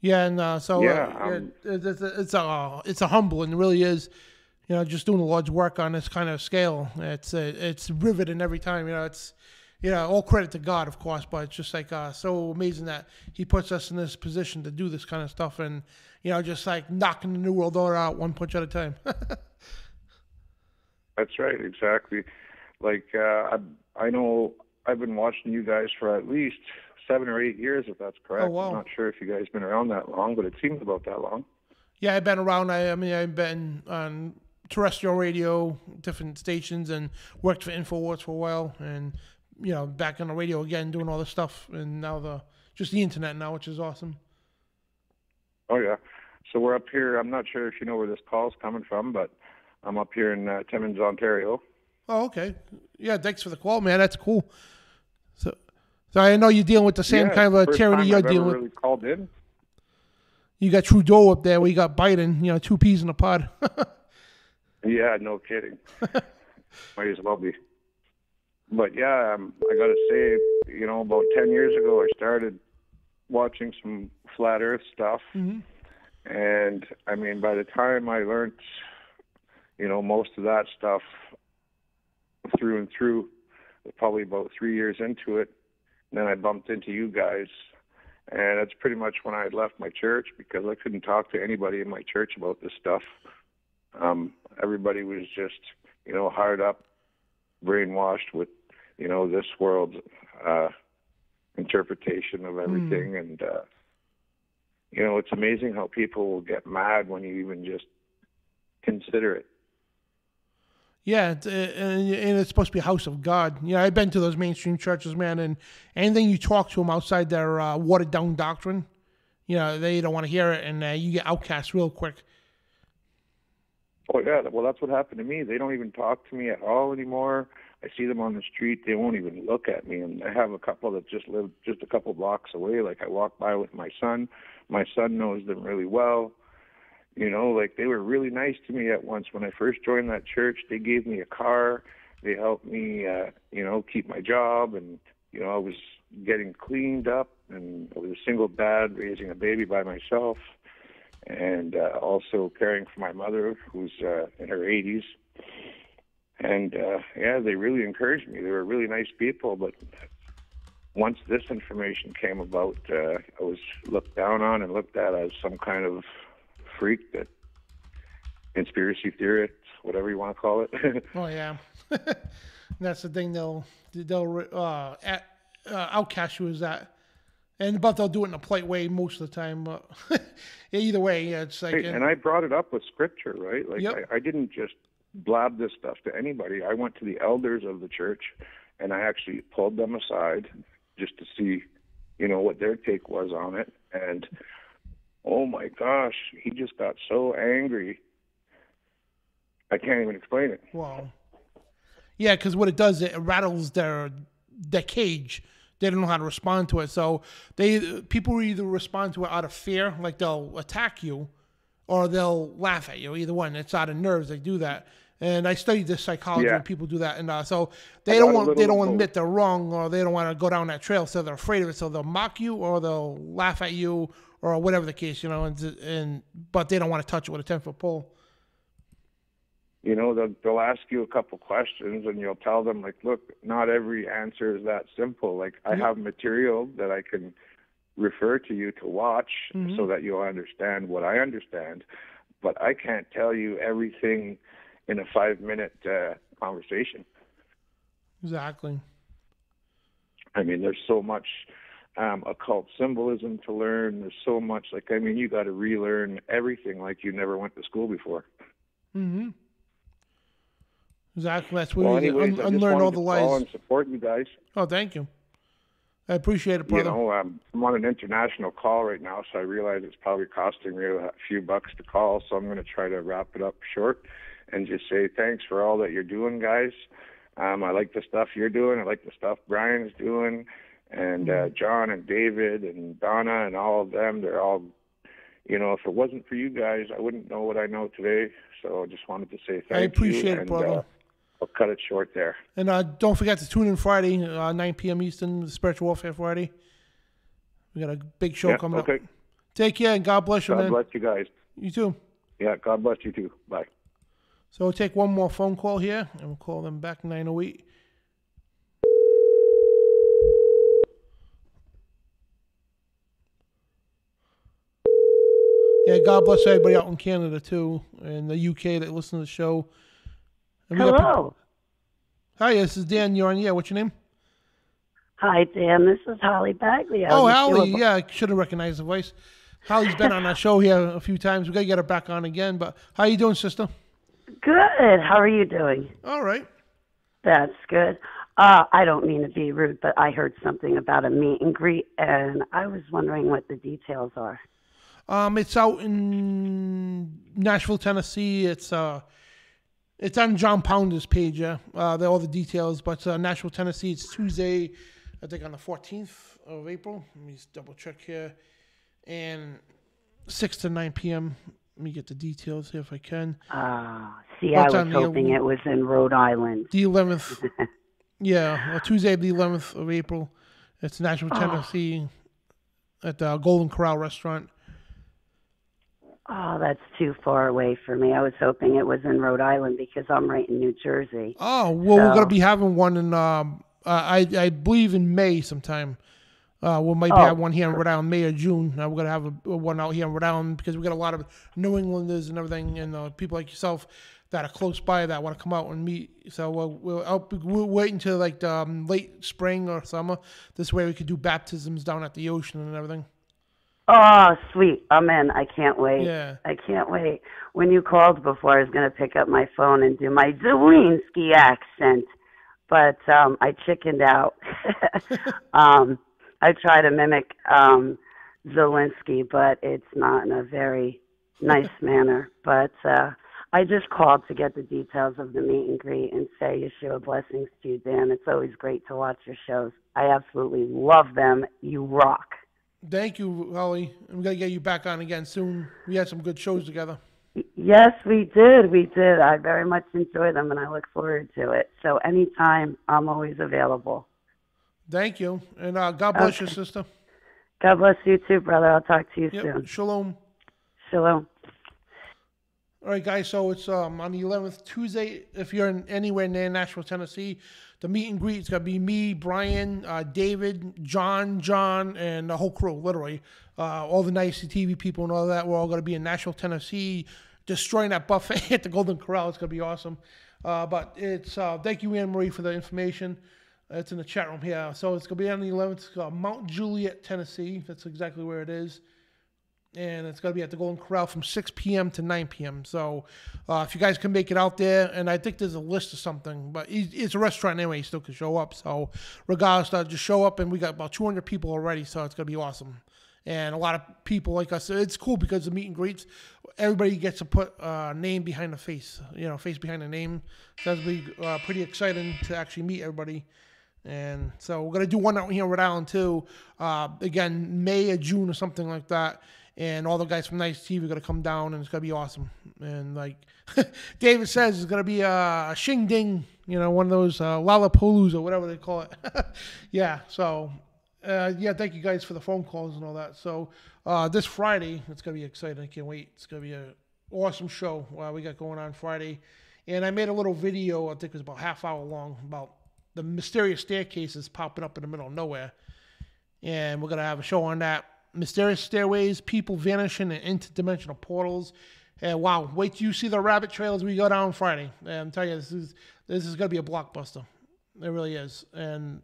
Yeah, and it's a humbling. It really is. Just doing the Lord's work on this kind of scale. It's riveting every time. It's all credit to God, of course, but it's just like so amazing that He puts us in this position to do this kind of stuff, and just like knocking the New World Order out one punch at a time. That's right, exactly. Like I know I've been watching you guys for at least 7 or 8 years, if that's correct. Oh, wow. I'm not sure if you guys have been around that long, but it seems about that long. Yeah, I've been around. I've been on terrestrial radio, different stations, and worked for InfoWars for a while, and back on the radio again, doing all this stuff, and now just the internet now, which is awesome. Oh yeah, so we're up here. I'm not sure if you know where this call's coming from, but I'm up here in Timmins, Ontario. Oh, okay. Yeah, thanks for the call, man. That's cool. So I know you're dealing with the same kind of a tyranny you're dealing with. Really called in. You got Trudeau up there. We got Biden. You know, 2 peas in a pod. Yeah, no kidding. Might as well be. But yeah, I got to say, you know, about 10 years ago, I started watching some flat Earth stuff. Mm-hmm. And I mean, by the time I learned, you know, most of that stuff through and through, probably about 3 years into it, and then I bumped into you guys. And that's pretty much when I had left my church, because I couldn't talk to anybody in my church about this stuff. Everybody was just, you know, hard up, brainwashed with, you know, this world's interpretation of everything. And, you know, it's amazing how people will get mad when you even just consider it. Yeah, and it's supposed to be a house of God. You know, I've been to those mainstream churches, man, and anything you talk to them outside their watered-down doctrine, you know, they don't want to hear it, and you get outcast real quick. Oh, yeah, well, that's what happened to me. They don't even talk to me at all anymore. I see them on the street. They won't even look at me, and I have a couple that just live just a couple blocks away. Like, I walk by with my son. My son knows them really well. You know, like, they were really nice to me at once. When I first joined that church, they gave me a car. They helped me, you know, keep my job. And, you know, I was getting cleaned up, and I was a single dad raising a baby by myself, and also caring for my mother, who's in her 80s. And, yeah, they really encouraged me. They were really nice people. But once this information came about, I was looked down on and looked at as some kind of freak, that conspiracy theorist, whatever you want to call it. Oh yeah, that's the thing. They'll outcast you as that, but they'll do it in a polite way most of the time. But yeah, either way, yeah, it's like. And I brought it up with scripture, right? Like, yep. I didn't just blab this stuff to anybody. I went to the elders of the church, and I actually pulled them aside just to see, you know, what their take was on it. And oh my gosh, he just got so angry. I can't even explain it. Well, yeah, because what it does, it rattles their cage. They don't know how to respond to it. So people either respond to it out of fear, like they'll attack you, or they'll laugh at you. Either one. It's out of nerves. They do that. And I studied this psychology when people do that, and so they don't want to admit they're wrong, or they don't want to go down that trail, so they're afraid of it. So they'll mock you, or they'll laugh at you, or whatever the case, you know. But they don't want to touch it with a 10-foot pole. You know, they'll ask you a couple questions, and you'll tell them, like, look, not every answer is that simple. Like, I have material that I can refer to you to watch, so that you'll understand what I understand, but I can't tell you everything in a 5-minute conversation. Exactly. I mean, there's so much occult symbolism to learn. There's so much, like, I mean, you got to relearn everything like you never went to school before. Mm-hmm. Exactly. That's what unlearn all the lies. Call and support you guys. Oh, thank you. I appreciate it, brother. You know, I'm on an international call right now, so I realize it's probably costing me a few bucks to call, so I'm going to try to wrap it up short and just say thanks for all that you're doing, guys. I like the stuff you're doing. I like the stuff Brian's doing, and John and David and Donna and all of them. They're all, you know, if it wasn't for you guys, I wouldn't know what I know today. So I just wanted to say thank you. I appreciate it, brother. I'll cut it short there. And don't forget to tune in Friday, 9 p.m. Eastern, the Spiritual Warfare Friday. We got a big show coming up. Take care, and God bless you, man. God bless you guys. You too. Yeah, God bless you too. Bye. So we'll take one more phone call here, and we'll call them back 908. Yeah, God bless everybody out in Canada, too, and the UK that listen to the show. Hello. Hi, this is Dan. You're on. Yeah, what's your name? Hi, Dan. This is Holly Bagley. Oh, Holly. Yeah, I should have recognized the voice. Holly's been on our show here a few times. We got to get her back on again. But how you doing, sister? Good. How are you doing? All right. That's good. I don't mean to be rude, but I heard something about a meet and greet, and I was wondering what the details are. It's out in Nashville, Tennessee. It's on John Pounder's page, yeah. All the details, but Nashville, Tennessee, it's Tuesday, I think on the 14th of April. Let me just double check here. And 6 to 9 p.m. Let me get the details here if I can. See, I was hoping it was in Rhode Island. The 11th. Yeah, Tuesday, the 11th of April. It's Nashville, Tennessee, at the Golden Corral restaurant. Oh, that's too far away for me. I was hoping it was in Rhode Island because I'm right in New Jersey. Oh, well, we're going to be having one in, I believe in May sometime. We might have one here in Rhode Island, May or June. We're going to have one out here in Rhode Island because we got a lot of New Englanders and everything, and people like yourself that are close by that want to come out and meet. So we'll wait until like late spring or summer. This way we could do baptisms down at the ocean and everything. Oh, sweet. I'm in. I can't wait. Yeah. I can't wait. When you called before, I was going to pick up my phone and do my Zelensky accent, but I chickened out. I try to mimic Zelensky, but it's not in a very nice manner. But I just called to get the details of the meet and greet and say Yeshua blessings to you, Dan. It's always great to watch your shows. I absolutely love them. You rock. Thank you, Holly. I'm going to get you back on again soon. We had some good shows together. Yes, we did. We did. I very much enjoy them, and I look forward to it. So anytime, I'm always available. Thank you. And God bless you, sister. God bless you too, brother. I'll talk to you soon. Shalom. Shalom. All right, guys. So it's on the 11th, Tuesday. If you're anywhere near Nashville, Tennessee, the meet and greet is going to be me, Brian, David, John, and the whole crew, literally. All the nice TV people and all that. We're all going to be in Nashville, Tennessee, destroying that buffet at the Golden Corral. It's going to be awesome. But it's thank you, Anne Marie, for the information. It's in the chat room here. So it's going to be on the 11th, Mount Juliet, Tennessee. That's exactly where it is. And it's going to be at the Golden Corral from 6 p.m. to 9 p.m. So if you guys can make it out there, and I think there's a list or something, but it's a restaurant anyway, you still can show up. So regardless, just show up, and we got about 200 people already, so it's going to be awesome. And a lot of people like us, it's cool because the meet and greets, everybody gets to put a name behind the face, face behind the name. So that'll be pretty exciting to actually meet everybody. And so we're going to do one out here in Rhode Island too. Again, May or June or something like that. And all the guys from Nice TV are going to come down, and it's going to be awesome. And like David says, it's going to be a shing ding, one of those Lollapaloozas or whatever they call it. Yeah. So, thank you guys for the phone calls and all that. So this Friday, it's going to be exciting. I can't wait. It's going to be an awesome show we got going on Friday. And I made a little video, I think it was about half hour long, about the mysterious staircases popping up in the middle of nowhere. And we're going to have a show on that. Mysterious stairways, people vanishing in interdimensional portals. And wow, wait till you see the rabbit trails we go down Friday. And I'm telling you, this is going to be a blockbuster. It really is. And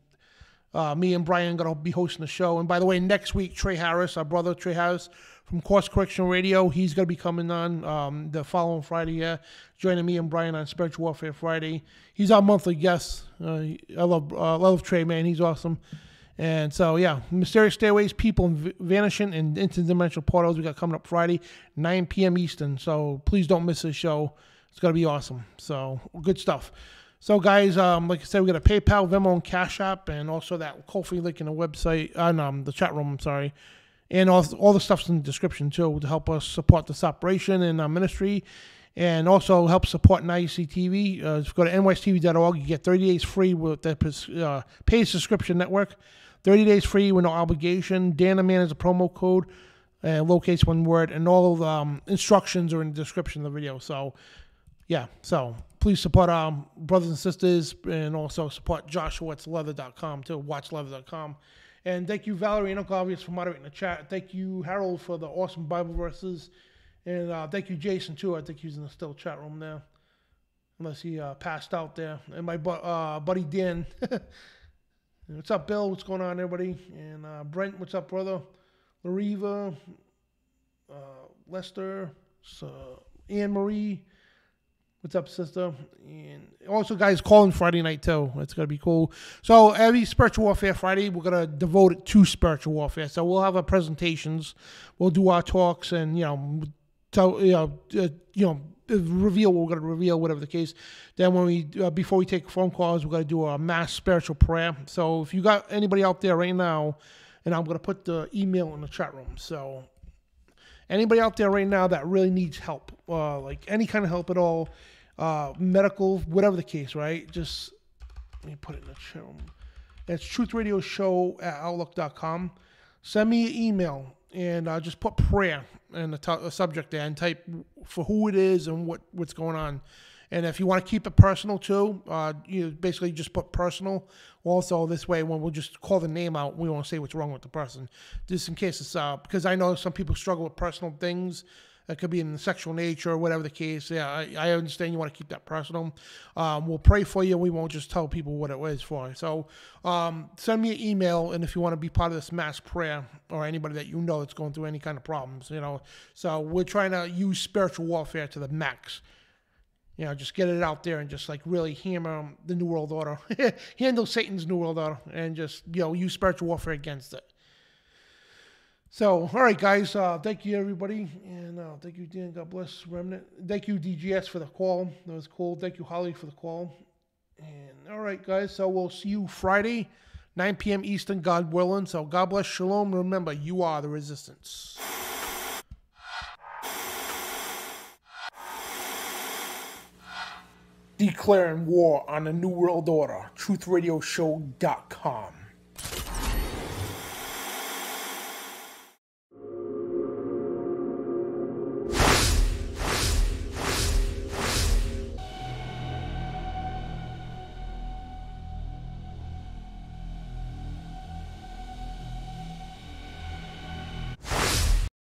me and Brian are going to be hosting the show. And by the way, next week, Trey Harris, our brother Trey Harris from Course Correction Radio, he's going to be coming on the following Friday, joining me and Brian on Spiritual Warfare Friday. He's our monthly guest. I love Trey, man. He's awesome. And so, Mysterious Stairways, people vanishing in interdimensional portals. We got coming up Friday, 9 p.m. Eastern. So please don't miss this show. It's going to be awesome. So good stuff. So guys, like I said, we got a PayPal, Venmo, and CashApp, and also that Ko-fi link in the website, the chat room, I'm sorry. And all the stuff's in the description too to help us support this operation and our ministry. And also help support NYC TV. Go to nystv.org. You get 30 days free with the paid subscription network. 30 days free with no obligation. Dan Man is a promo code. Locates one word. And all the instructions are in the description of the video. So, So, please support our brothers and sisters. And also support Joshua at leather.com too. Watchleather.com. And thank you, Valerie and Uncle Obvious, for moderating the chat. Thank you, Harold, for the awesome Bible verses. And thank you, Jason, too. I think he's in the still chat room now. Unless he passed out there. And my buddy Dan. What's up, Bill? What's going on, everybody? And Brent, what's up, brother? Lariva, Lester, Anne Marie. What's up, sister? And also, guys, calling Friday night, too. It's going to be cool. So every Spiritual Warfare Friday, we're going to devote it to spiritual warfare. So we'll have our presentations. We'll do our talks and, reveal what we're going to reveal, whatever the case. Then when we before we take phone calls, we're going to do a mass spiritual prayer. So if you got anybody out there right now, and I'm going to put the email in the chat room. So anybody out there right now that really needs help, like any kind of help at all, medical, whatever the case, right? Just let me put it in the chat room. It's truthradioshow@outlook.com. Send me an email and just put prayer in the subject there and type for who it is and what's going on. And if you want to keep it personal too, you basically just put personal. Also, this way, when we'll just call the name out, we won't say what's wrong with the person. Just in case it's, because I know some people struggle with personal things. It could be in the sexual nature or whatever the case. Yeah, I understand you want to keep that personal. We'll pray for you. We won't just tell people what it was for. So send me an email, and if you want to be part of this mass prayer, or anybody that you know that's going through any kind of problems, you know. So we're trying to use spiritual warfare to the max. You know, just get it out there and just like really hammer the New World Order, handle Satan's New World Order, and just, you know, use spiritual warfare against it. So, all right, guys, thank you, everybody, and thank you, Dan. God bless, Remnant. Thank you, DGS, for the call. That was cool. Thank you, Holly, for the call. And all right, guys, so we'll see you Friday, 9 p.m. Eastern, God willing. So God bless, shalom. Remember, you are the resistance. Declaring war on the New World Order. TruthRadioShow.com.